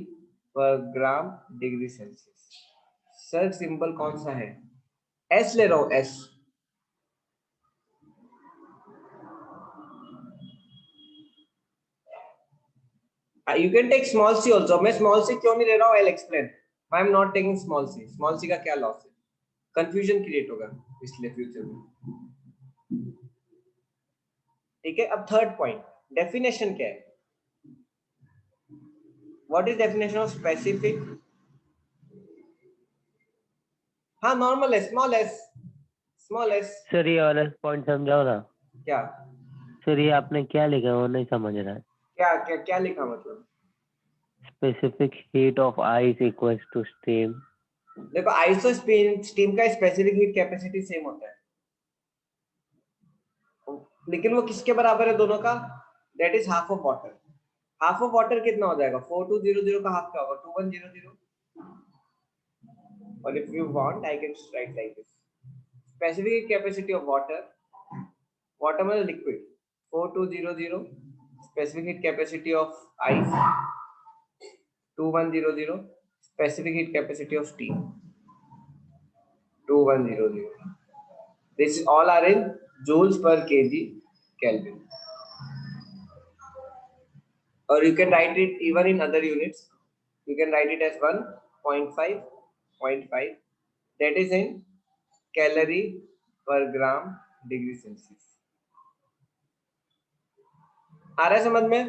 per gram degree Celsius. Sir symbol कौन सा है? एस ले रहा हूं, S. You can take small c also. मैं small c क्यों नहीं ले रहा हूँ? I'll explain. Why I'm not taking small c? Small c का क्या लॉस है? Confusion create होगा इसलिए फ्यूचर में। ठीक है, अब थर्ड पॉइंट, डेफिनेशन क्या है? What is definition of specific? हाँ नॉर्मल है, small S, small S. Sir ये वाला पॉइंट समझाओ ना। क्या सर ये आपने क्या लिखा है वो नहीं समझ रहा है। क्या क्या क्या लिखा मतलब? Specific heat of ice equals to steam. देखो आइस और स्टीम का स्पेसिफिक हीट कैपेसिटी सेम होता है, लेकिन वो किसके बराबर है दोनों का? That is half of water. Half of water कितना हो जाएगा? 4200 का हाफ क्या होगा? 2100। और if you want I can write like this, specific capacity of water, water मतलब liquid, 4200, specific heat capacity of ice 2100, specific heat capacity of steam 2100. This all are in joules per kg Kelvin. Or you can write it even in other units. You can write it as 1.5, 0.5. That is in calorie per gram degree Celsius. आ रहा है समझ में?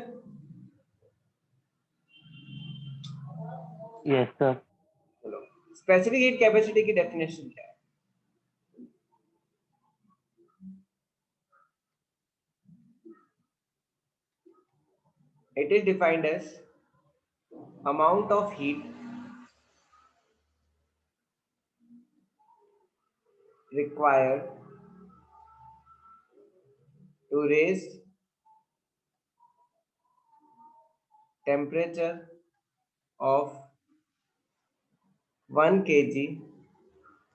Yes sir. चलो, specific heat capacity की definition क्या है? It is defined as amount of heat required to raise temperature of 1 kg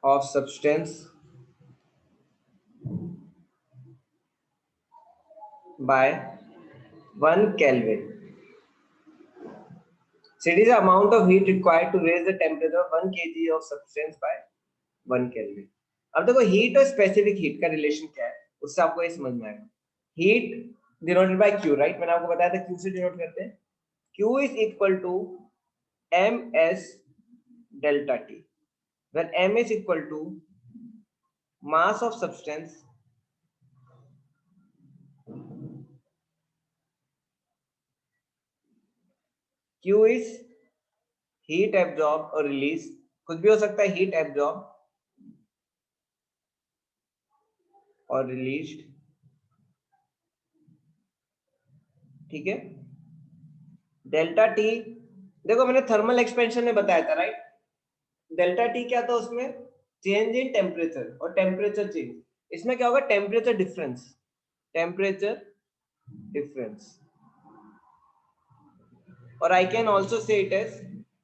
of substance by 1 Kelvin. So it is the amount of heat required to raise the temperature of 1 kg of substance by 1 Kelvin. अब देखो heat और specific heat का relation क्या है, उससे आपको ये समझ में आएगा। Heat denoted by Q, right? मैंने आपको बताया था Q से डिनोट करते हैं। Q is equal to ms delta T, when m is equal to mass of substance Q is heat absorbed और release, कुछ भी हो सकता है, heat absorbed और released, ठीक है? डेल्टा टी, देखो मैंने थर्मल एक्सपेंशन में बताया था, राइट? डेल्टा टी क्या था उसमें? चेंज इन टेम्परेचर और टेम्परेचर चेंज। इसमें क्या होगा? Temperature difference, temperature difference. और I can also say it as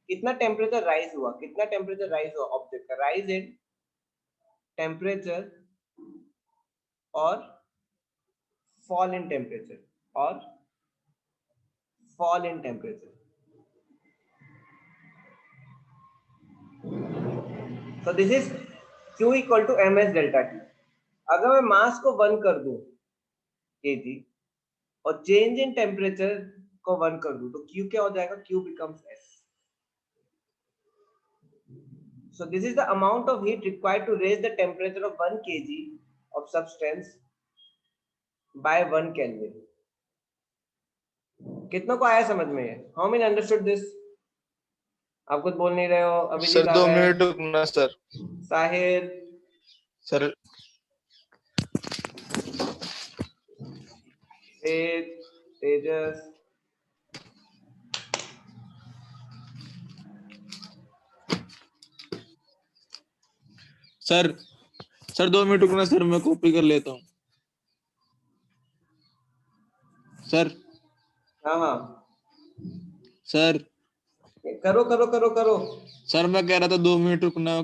कितना टेम्परेचर राइज हुआ, कितना टेम्परेचर राइज हुआ ऑब्जेक्ट का, राइज इन टेम्परेचर और फॉल इन टेम्परेचर और fall in temperature. So this is Q equal to ms delta T. अगर मैं मास को 1 कर दूं kg और चेंज इन टेम्परेचर को 1 कर दूं तो Q क्या हो जाएगा? Q becomes S. So this is the amount of heat required to raise the temperature of 1 kg of substance by 1 Kelvin. कितनों को आया समझ में? How many understood this? आप कुछ बोल नहीं रहे हो अभी? सर 2 मिनट रुकना सर। साहिल सर तेजस सर सर 2 मिनट रुकना सर, मैं कॉपी कर लेता हूँ सर। हाँ हाँ सर करो करो करो करो। सर मैं कह रहा था 2 मिनट रुकना।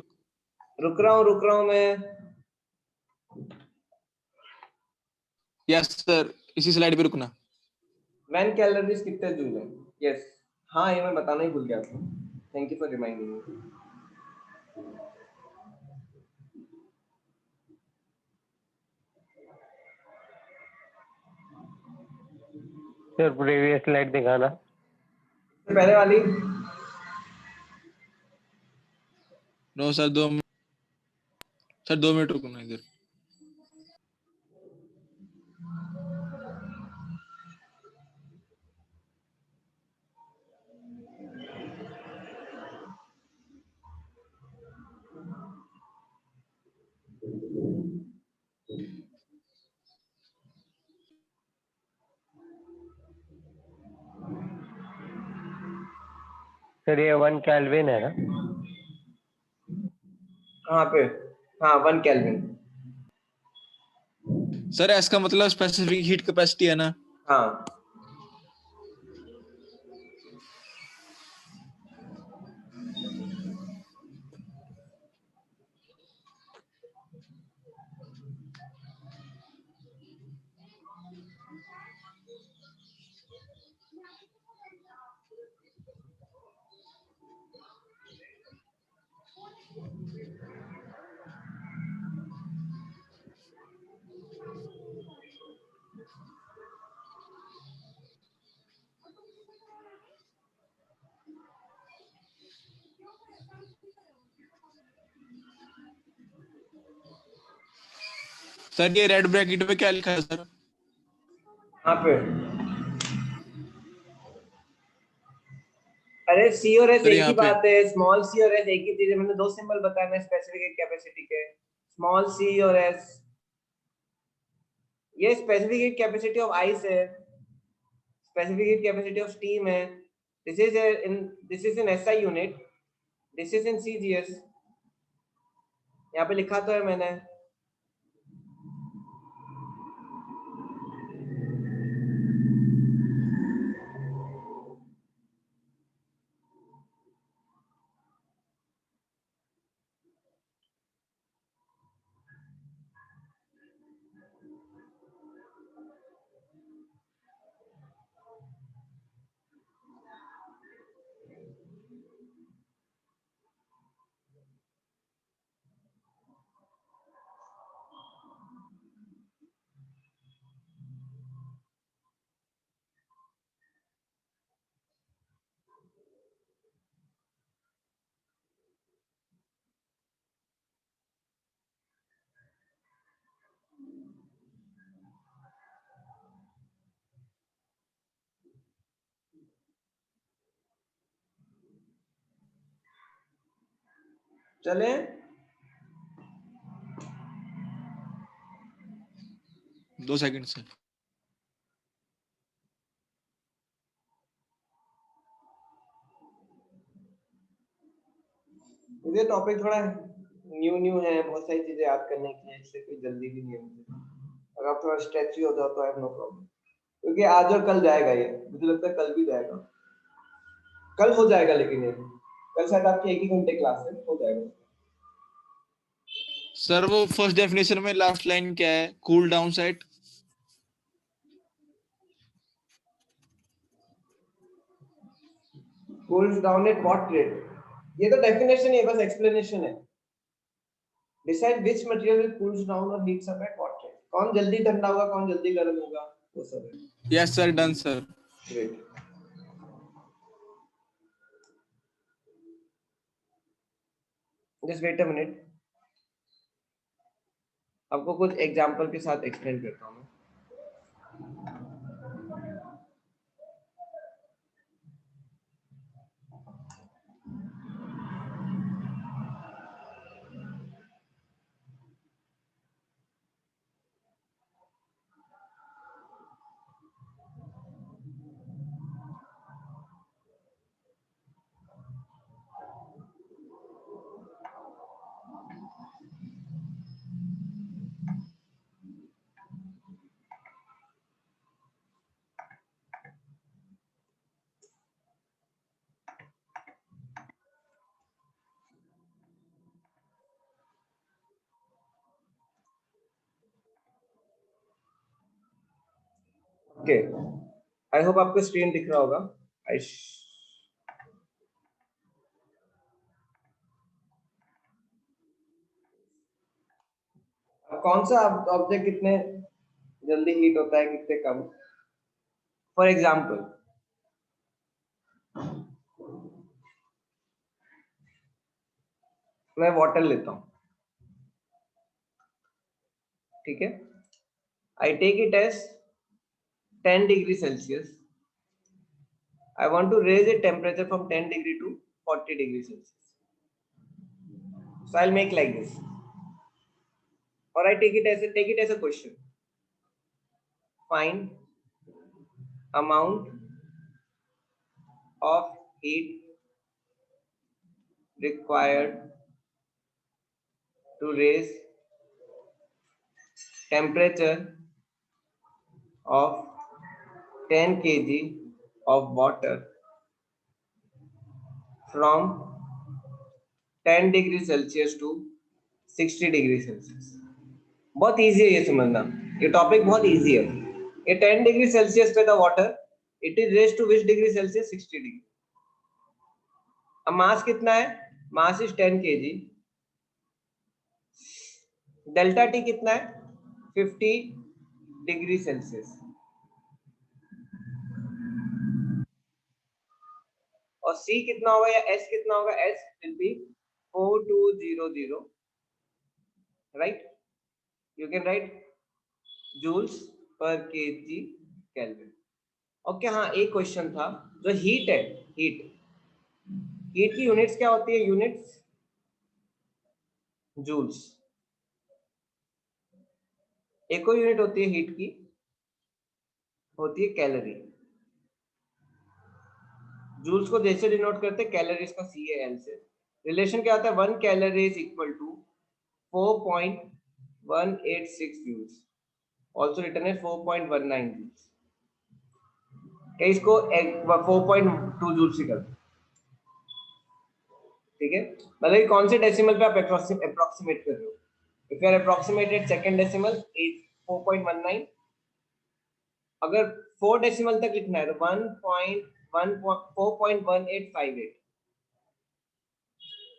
रुक रहा हूँ मैं। यस सर, इसी स्लाइड पे रुकना। वैन कैलोरीज कितने जूल है? यस, हाँ ये मैं बताना ही भूल गया था, thank you for reminding me. Sir previous slide दिखाना। पहले वाली। नो सर 2 मिनट रुकना इधर। सर ये 1 केल्विन है ना? कहाँ पे? हाँ 1 केल्विन। सर एस का मतलब स्पेसिफिक हीट कैपेसिटी है ना? हाँ सर ये रेड ब्रैकेट में क्या लिखा है सर? कहाँ पे? अरे सी और एस सर एक यहाँ ही पे। बात है, स्मॉल सी और एस एक ही चीज है, मैंने दो सिंबल बताया मैं स्पेसिफिक कैपेसिटी के, स्मॉल सी और एस। ये स्पेसिफिक कैपेसिटी ऑफ आइस है, स्पेसिफिक कैपेसिटी ऑफ स्टीम है। This is in SI unit, this is in CGS. यहाँ पे लिखा तो है मैंने। चले 2 सेकंड सर। मुझे टॉपिक थोड़ा न्यू है, बहुत सारी चीजें याद करने की है, इससे कोई जल्दी भी नहीं है मुझे। अगर आप थोड़ा स्ट्रेच हो जाओ तो आई हैव नो प्रॉब्लम, क्योंकि आज और कल जाएगा ये, मुझे लगता है कल भी जाएगा, कल हो जाएगा, लेकिन ये कल शायद आपकी एक ही घंटे क्लास है, हो जाएगा। सर वो फर्स्ट डेफिनेशन में लास्ट लाइन क्या है? Cool down site. Cools down at what rate? ये तो डेफिनेशन है, बस एक्सप्लेनेशन है। Decide which material will cools down और heats up at what rate. कौन जल्दी ठंडा होगा, कौन जल्दी गर्म होगा, वो सब है। Yes sir, done sir. Great. Just wait a minute, आपको कुछ एग्जांपल के साथ एक्सप्लेन करता हूँ। ओके, आई होप आपको स्क्रीन दिख रहा होगा। आई कौन सा ऑब्जेक्ट कितने जल्दी हीट होता है, कितने कम? फॉर एग्जाम्पल मैं वाटर लेता हूं, ठीक है। I take it as 10 degree Celsius. I want to raise the temperature from 10 degree to 40 degree Celsius. So I'll make like this, or I take it as a question. Find amount of heat required to raise temperature of 10 kg of water from 10 degree Celsius to 60 degree Celsius. बहुत easy है ये समझना, ये topic बहुत easy है। ये 10 degree Celsius पे था water, it is raised to which degree Celsius? 60 degree. अब मास कितना है? Mass is 10 KG. Delta T कितना है? 50 डिग्री सेल्सियस। और C कितना होगा या S कितना होगा? S will be 4200, right? You can write joules per kg Kelvin. Okay हाँ, एक क्वेश्चन था जो हीट है, हीट की यूनिट्स क्या होती है? Units joules. एक और यूनिट होती है हीट की, होती है कैलोरी। जूल्स को जैसे डिनोट करते हैं, कैलोरीज का CAL से। रिलेशन क्या होता है? 1 calorie is equal to 4.186 joules, also written है 4.19 जूल्स। क्या इसको 4.2 जूल्स ही कर दो, ठीक है। मतलब कौन से डेसिमल पे आप अप्रोक्सीमेट कर रहे हो? If you are approximated second decimal 4.19, अगर 4 डेसिमल तक लिखना है तो 4.1858,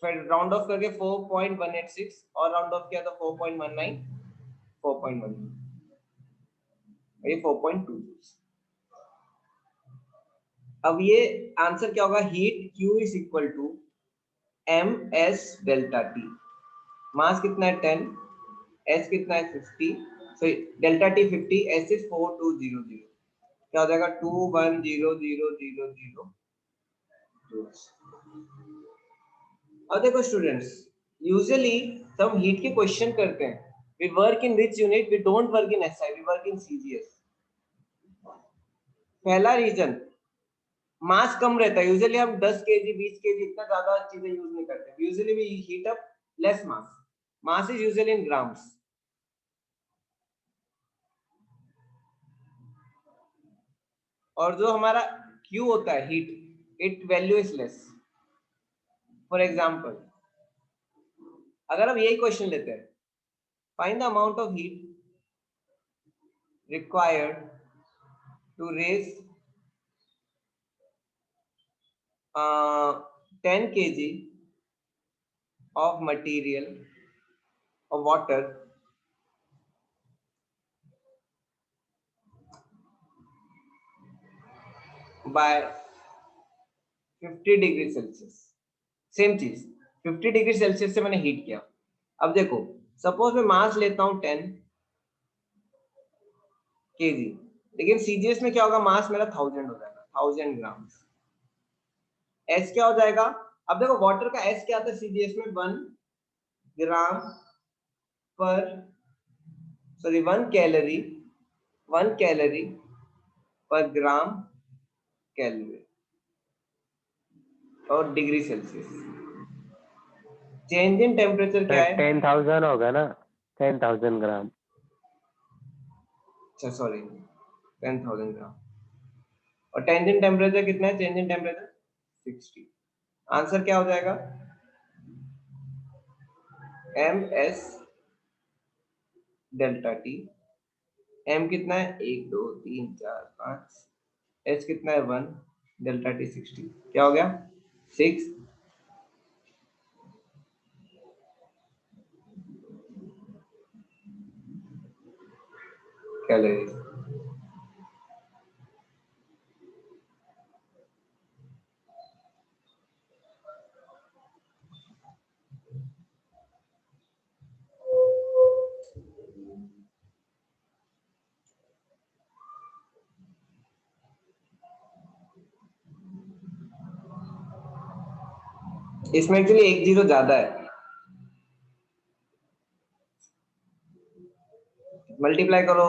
फिर राउंड ऑफ करके 4.186 और राउंड ऑफ किया तो 4.19, 4.1, ये 4.2। अब ये आंसर क्या होगा? Heat Q is equal to ms delta T. Mass कितना है? 10, s कितना है? 50, so delta T 50, s is 4200, क्या हो जाएगा? 21000 जूल्स। और देखो स्टूडेंट्स, यूजुअली हम हीट के क्वेश्चन करते हैं, we work in which unit? We don't work in SI, we work in CGS। पहला रीजन, मास कम रहता है। यूजुअली हम 10 केजी 20 केजी इतना ज्यादा चीजें यूज नहीं करते। Usually we heat up less mass, mass is usually in grams. और जो हमारा Q होता है heat, it value is less. For example अगर हम यही क्वेश्चन लेते हैं, find the amount of heat required to raise 10 kg of material of water by 50 degree Celsius. Same चीज, 50 डिग्री सेल्सियस से मैंने हीट किया। अब देखो, सपोज मैं मास लेता हूं 10 kg, लेकिन CGS में क्या होगा? मास मेरा 1000 हो जाएगा, 1000 ग्राम। S क्या हो जाएगा? अब देखो वाटर का S क्या आता है CGS में? 1 ग्राम पर, सॉरी 1 कैलोरी पर ग्राम कैलोरी और degree Celsius. Change in temperature क्या है? 10,000 होगा ना, 10,000 ग्राम। अच्छा सॉरी, 10,000 ग्राम। और चेंज इन टेम्परेचर कितना है? Change in temperature 60। आंसर क्या हो जाएगा? ms delta T. m कितना है? 1 2 3 4 5 एच कितना है 1, डेल्टा टी 60, क्या हो गया 6 कैलोरीज। इसमें एक्चुअली एक जीरो ज्यादा है, मल्टीप्लाई करो,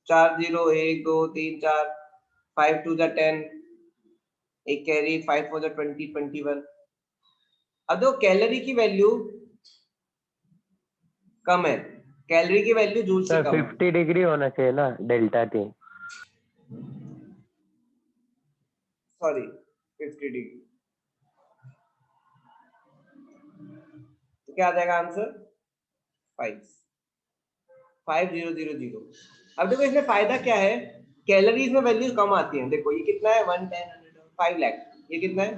4 0 1 2 3 4, 5 2 जा 10, एक कैरी, 5 4 जा 20 21। अब देखो कैलोरी की वैल्यू कम है, कैलोरी की वैल्यू जूल से सर कम है। 50 डिग्री होना चाहिए ना डेल्टा टी। सॉरी 50 डिग्री, तो क्या आ जाएगा आंसर 5 5000। अब देखो इसमें फायदा क्या है, कैलोरीज में वैल्यू कम आती है। देखो ये कितना है 1 10 100 5 लाख, ये कितना है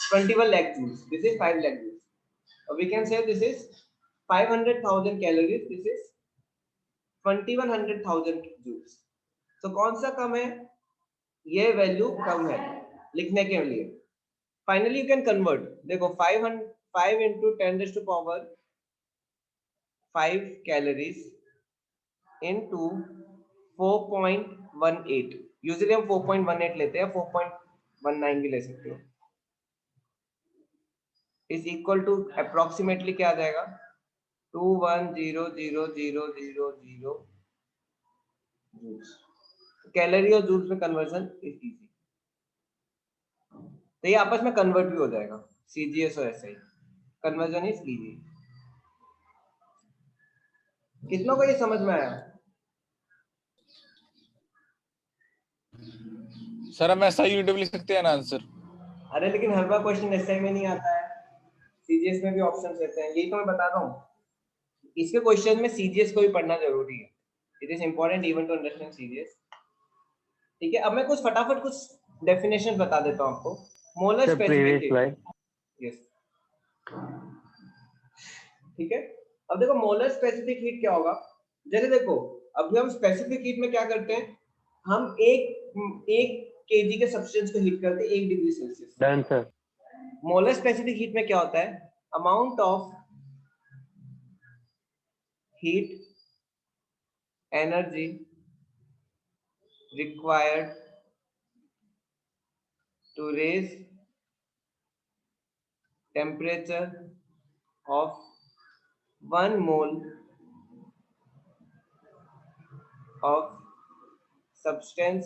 21 lakh joules, this is 5 lakh joules, or we can say this is 500,000 calories, this is 2100,000 joules। तो कौन सा कम है, ये वैल्यू कम है लिखने के लिए। फाइनली यू कैन कन्वर्ट, देखो 5 into 10 raised to power 5 calories into 4.18, usually हम 4.18 लेते हैं, 4.19 भी ले सकते हो, इज इक्वल टू अप्रोक्सीमेटली क्या आ जाएगा 210000 जूल्स। कैलोरी और जूल्स में कन्वर्जन इज इजी, तो ये आपस में कन्वर्ट भी हो जाएगा, सीजीएस और एसआई कन्वर्जन इज इजी। कितनों को ये समझ में आया? सर हम ऐसा यूट्यूब लिख सकते हैं ना आंसर? अरे लेकिन हर बार क्वेश्चन एसआई में नहीं आता है, सीजीएस में भी ऑप्शंस रहते हैं, यही तो मैं बता रहा हूँ। इसके क्वेश्चन में सीजीएस को भी पढ़ना जरूरी है, it is important even to understand CGS. ठीक है, अब मैं कुछ फटाफट कुछ डेफिनेशन बता देता हूँ आपको। Molar sir previous specific, slide. Yes ठीक है। अब देखो मोलर स्पेसिफिक हीट क्या होगा, जैसे देखो अभी हम स्पेसिफिक हीट में क्या करते हैं, हम एक केजी के सब्सटेंस को हीट करते हैं 1 degree Celsius. Done sir. Molar specific heat में क्या होता है, amount of heat energy required to raise temperature of 1 mole of substance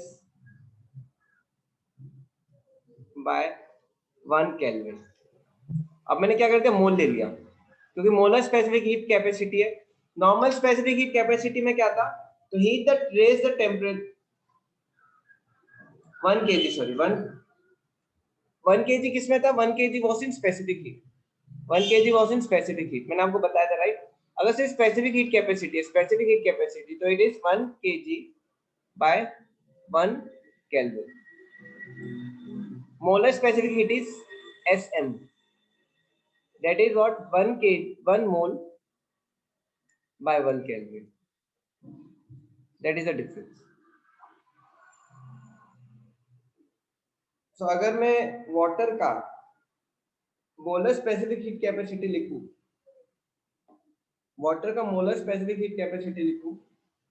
by 1 Kelvin। अब मैंने क्या कर दिया, मोल ले लिया, क्योंकि मोलर स्पेसिफिक हीट कैपेसिटी है। नॉर्मल स्पेसिफिक हीट कैपेसिटी में क्या था, तो heat that raise the temperature 1 kg, sorry 1 kg किसमें था, 1 kg was in specific heat, 1 kg was in specific heat, मैंने आपको बताया था राइट। अगर सिर्फ स्पेसिफिक हीट कैपेसिटी है, स्पेसिफिक हीट कैपेसिटी, तो it is 1 kg by 1 kelvin. Molar specific heat is sm, that is what 1 mole by 1 kelvin, that is the difference। so अगर मैं वाटर का मोलर स्पेसिफिक हीट कैपेसिटी लिखूं, water का molar specific heat capacity लिखूं,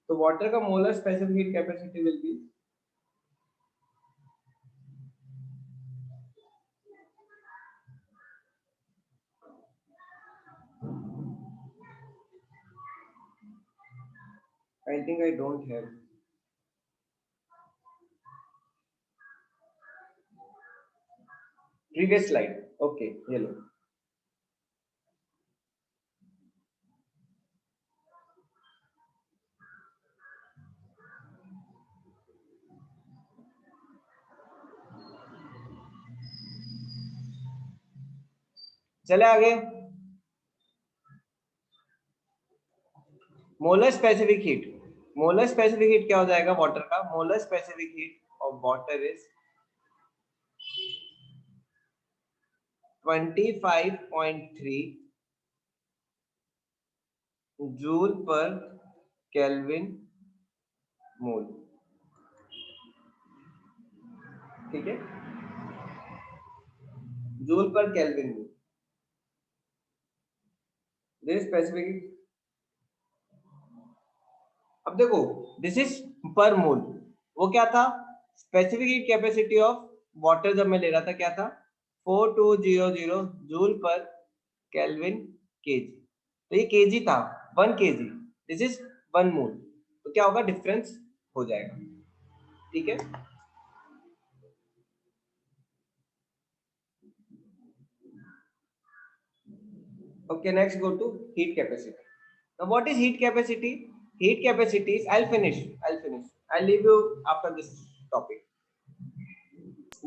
तो water का molar specific heat capacity will be I think I don't have previous slide, okay ये लो। चले आगे, molar specific heat, molar specific heat क्या हो जाएगा वाटर का? Molar specific heat of water is 25.3 joule per kelvin mole. ठीक है, joule per kelvin mole. This specific, अब देखो दिस इज पर मोल। वो क्या था? Specific heat capacity of water जब मैं ले रहा था क्या था? 4200 जूल पर केल्विन केजी। तो ये केजी था, 1 केजी, दिस इज 1 मोल। तो क्या होगा? डिफरेंस हो जाएगा। ठीक है, okay, next go to heat capacity. Now what is heat capacity? Heat capacity is, I'll finish, I'll leave you after this topic.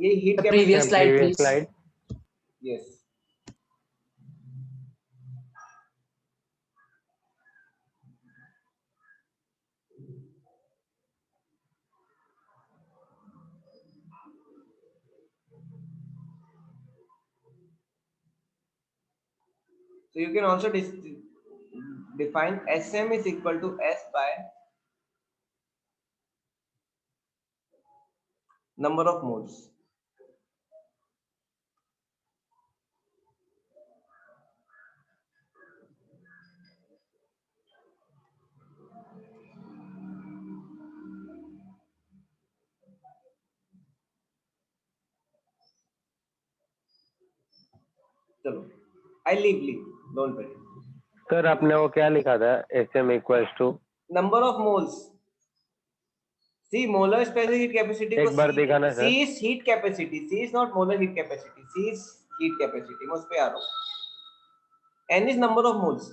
ये heat The previous capacity, slide, previous please. slide. yes. So you can also define SM is equal to S by number of moles. चलो, I leave, don't worry. Sir आपने वो क्या लिखा था? SM equals to Number of moles. See, molar specific heat capacity को एक बार दिखाना C sir. is heat capacity. C is not molar heat capacity. C is heat capacity. मैं उस पे आ रहा हूँ। N is number of moles.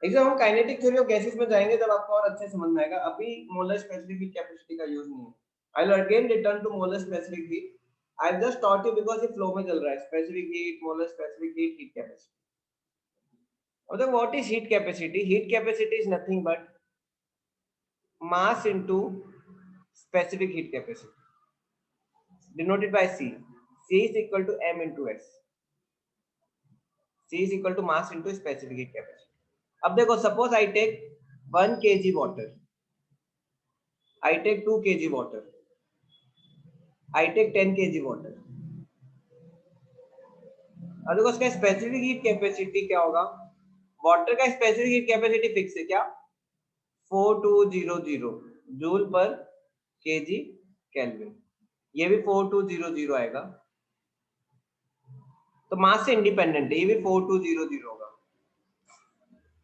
जब हम काइनेटिक थ्योरी ऑफ गैसेस में जाएंगे तब आपको और अच्छे समझ में आएगा। अभी मोलर स्पेसिफिक हीट कैपेसिटी का यूज नहीं है। I will again return to molar specific heat. I have just taught you because ये फ्लो में चल रहा है। Specific heat, molar specific heat, heat capacity. अब what is heat capacity? Heat capacity is nothing but mass into specific heat capacity denoted by C. C is equal to m into S. C is equal to mass into specific heat capacity. अब देखो, suppose I take 1 kg water, I take 2 kg water, I take 10 kg water. अब देखो इसका specific heat capacity क्या होगा? Water का specific heat capacity fix है क्या? 4200 जूल पर केजी केल्विन। ये भी 4200 आएगा, तो मास से इंडिपेंडेंट है, ये भी 4200 होगा।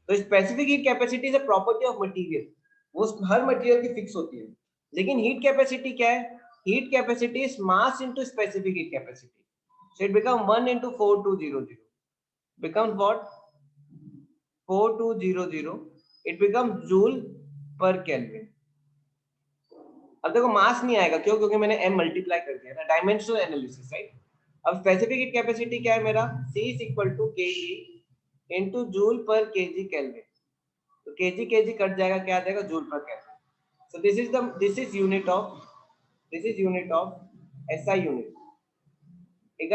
तो specific heat capacity is a property of material, वो हर मटेरियल की फिक्स होती है। लेकिन हीट कैपेसिटी क्या है? Heat capacity is mass into specific heat capacity, so it become 1 into 4200 becomes what? 4200, it becomes joule per kelvin. अब देखो मास नहीं आएगा, क्यों? क्योंकि मैंने m मल्टीप्लाई कर दिया ना, डायमेंशनल एनालिसिस, राइट। अब स्पेसिफिक हीट कैपेसिटी क्या है मेरा? C is equal to kg into joule पर kg केल्विन। तो kg कट जाएगा, क्या आ जाएगा? Joule per kelvin. So this is unit of SI unit.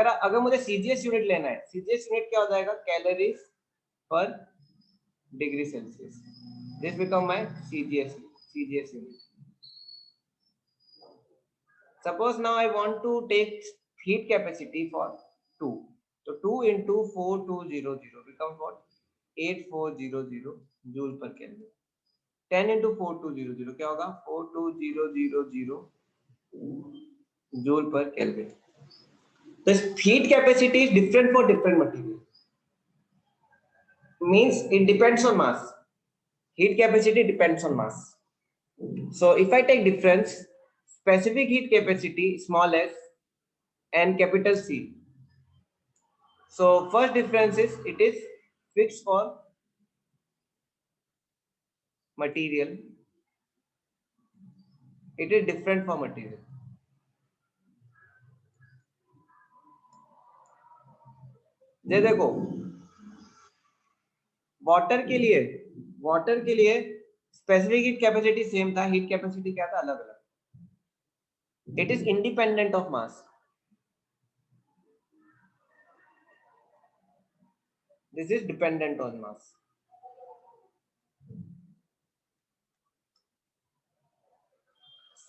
अगर मुझे CGS यूनिट लेना है, CGS यूनिट क्या हो जाएगा? कैलोरीज पर degree Celsius. This become my CGS unit. Suppose now I want to take heat capacity for 2. So 2 into 4200 becomes what? 8400 joule per Kelvin. 10 into 4200 क्या होगा? 42000 joule per Kelvin. The heat capacity is different for different material. Means it depends on mass. Heat capacity depends on mass. So if I take difference, specific heat capacity small s and capital C. So first difference is it is fixed for material, it is different for material. ये देखो water के लिए specific heat capacity same था, heat capacity क्या था, अलग अलग. It is independent of mass. This is dependent on mass.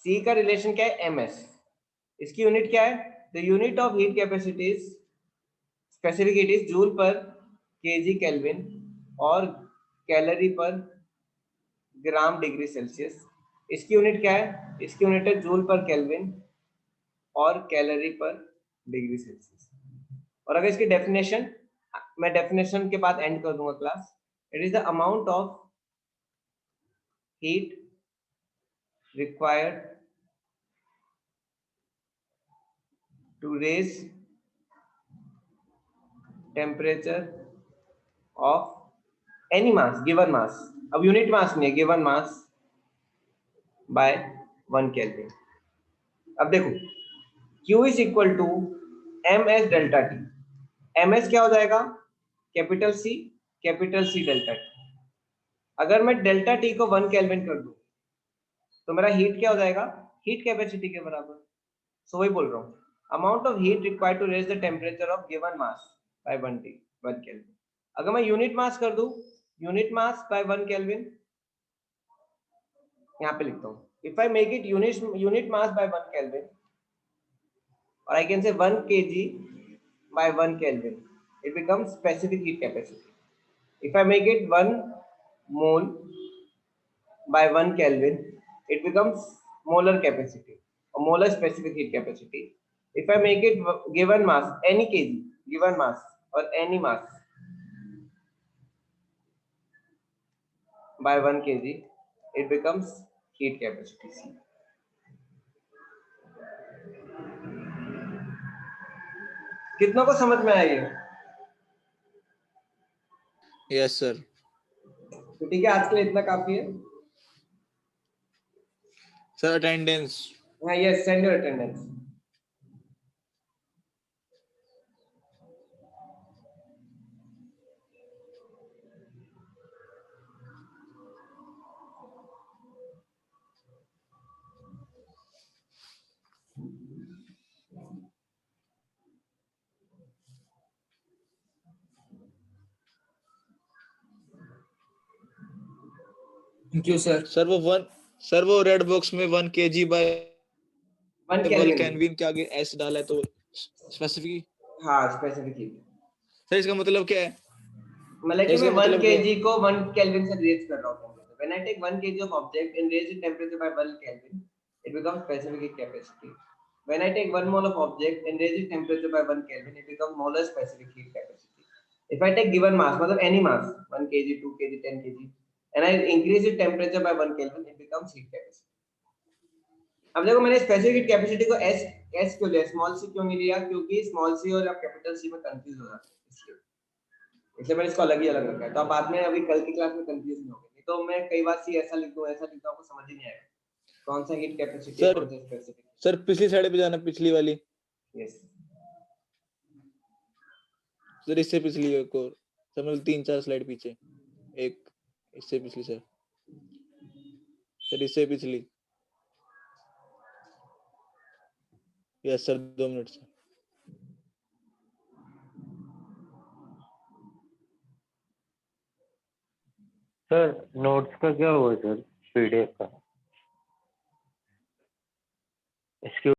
C का रिलेशन क्या है, ms. इसकी यूनिट क्या है, the unit of heat capacity is specific heat is joule per kg kelvin और calorie per gram degree Celsius. इसकी unit क्या है, इसकी यूनिट है जूल पर केल्विन और कैलोरी पर डिग्री सेल्सियस. और अगर इसकी डेफिनेशन, मैं डेफिनेशन के बाद एंड कर दूंगा class. It is the amount of heat required to raise temperature of any mass, given mass. अब यूनिट मास नहीं है, गिवन मास बाय 1 केल्विन. अब देखो Q is equal to ms delta T. ms क्या हो जाएगा, कैपिटल C डेल्टा टी. अगर मैं डेल्टा टी को 1 केल्विन कर दूं तो मेरा हीट क्या हो जाएगा, हीट कैपेसिटी के बराबर. सो वही बोल रहा हूँ, amount of heat required to raise the temperature of given mass by 1 kelvin. अगर मैं यूनिट मास कर दूं, यूनिट मास बाय 1 केल्विन, यहाँ पे लिखता हूँ. If I make it unit mass by 1 kelvin, और I can say 1 kg by 1 kelvin, it becomes specific heat capacity. If I make it 1 mole by 1 Kelvin, it becomes molar capacity or molar specific heat capacity. If I make it given mass, any kg, given mass or any mass by 1 kg, it becomes heat capacity C. कितनों को समझ में आई है? Yes sir. तो ठीक है, आज के लिए इतना काफी है. Sir attendance. हाँ, yes, send your attendance. Thank you, sir. Sir वो रेड बॉक्स में 1 kg बाय 1 1 Kelvin. केल्विन के आगे s डाला है तो स्पेसिफिक. हाँ, स्पेसिफिक हीट. सर इसका मतलब क्या है? मतलब कि इसका मैं 1 मतलब क्या है? kg को 1 केल्विन से रेज कर रहा हूँ. When I take 1 kg of object and raise its temperature by 1 Kelvin, it becomes specific heat capacity. When I take 1 mole of object and raise its temperature by 1 Kelvin, it becomes molar specific heat capacity. If I take given mass, मतलब any mass, 1 kg, 2 kg, 10 kg, and I increase its temperature by 1 Kelvin, it becomes heat capacity. अब देखो मैंने specific heat capacity को s क्यों लिया, small c क्यों नहीं लिया, क्योंकि स्मॉल c और आप कैपिटल C में कंफ्यूज हो जाते हैं, इसलिए मैंने इसको अलग रखा है. तो आप बाद में अभी कल की क्लास में कंफ्यूज नहीं होंगे. नहीं तो मैं कई बार सी ऐसा लिख दूं, आपको समझ ही नहीं आएगा कौन सा हीट कैपेसिटी है, कौन सा स्पेसिफिक. सर पिछली साइड पे जाना, पिछली वाली. यस, सर इससे पिछली एक और. सर मतलब 3-4 स्लाइड पीछे. एक इससे पिछली सर. सर इससे पिछली. Yes sir 2 minute sir. Sir notes का क्या हुआ सर, पीडीएफ का? इसके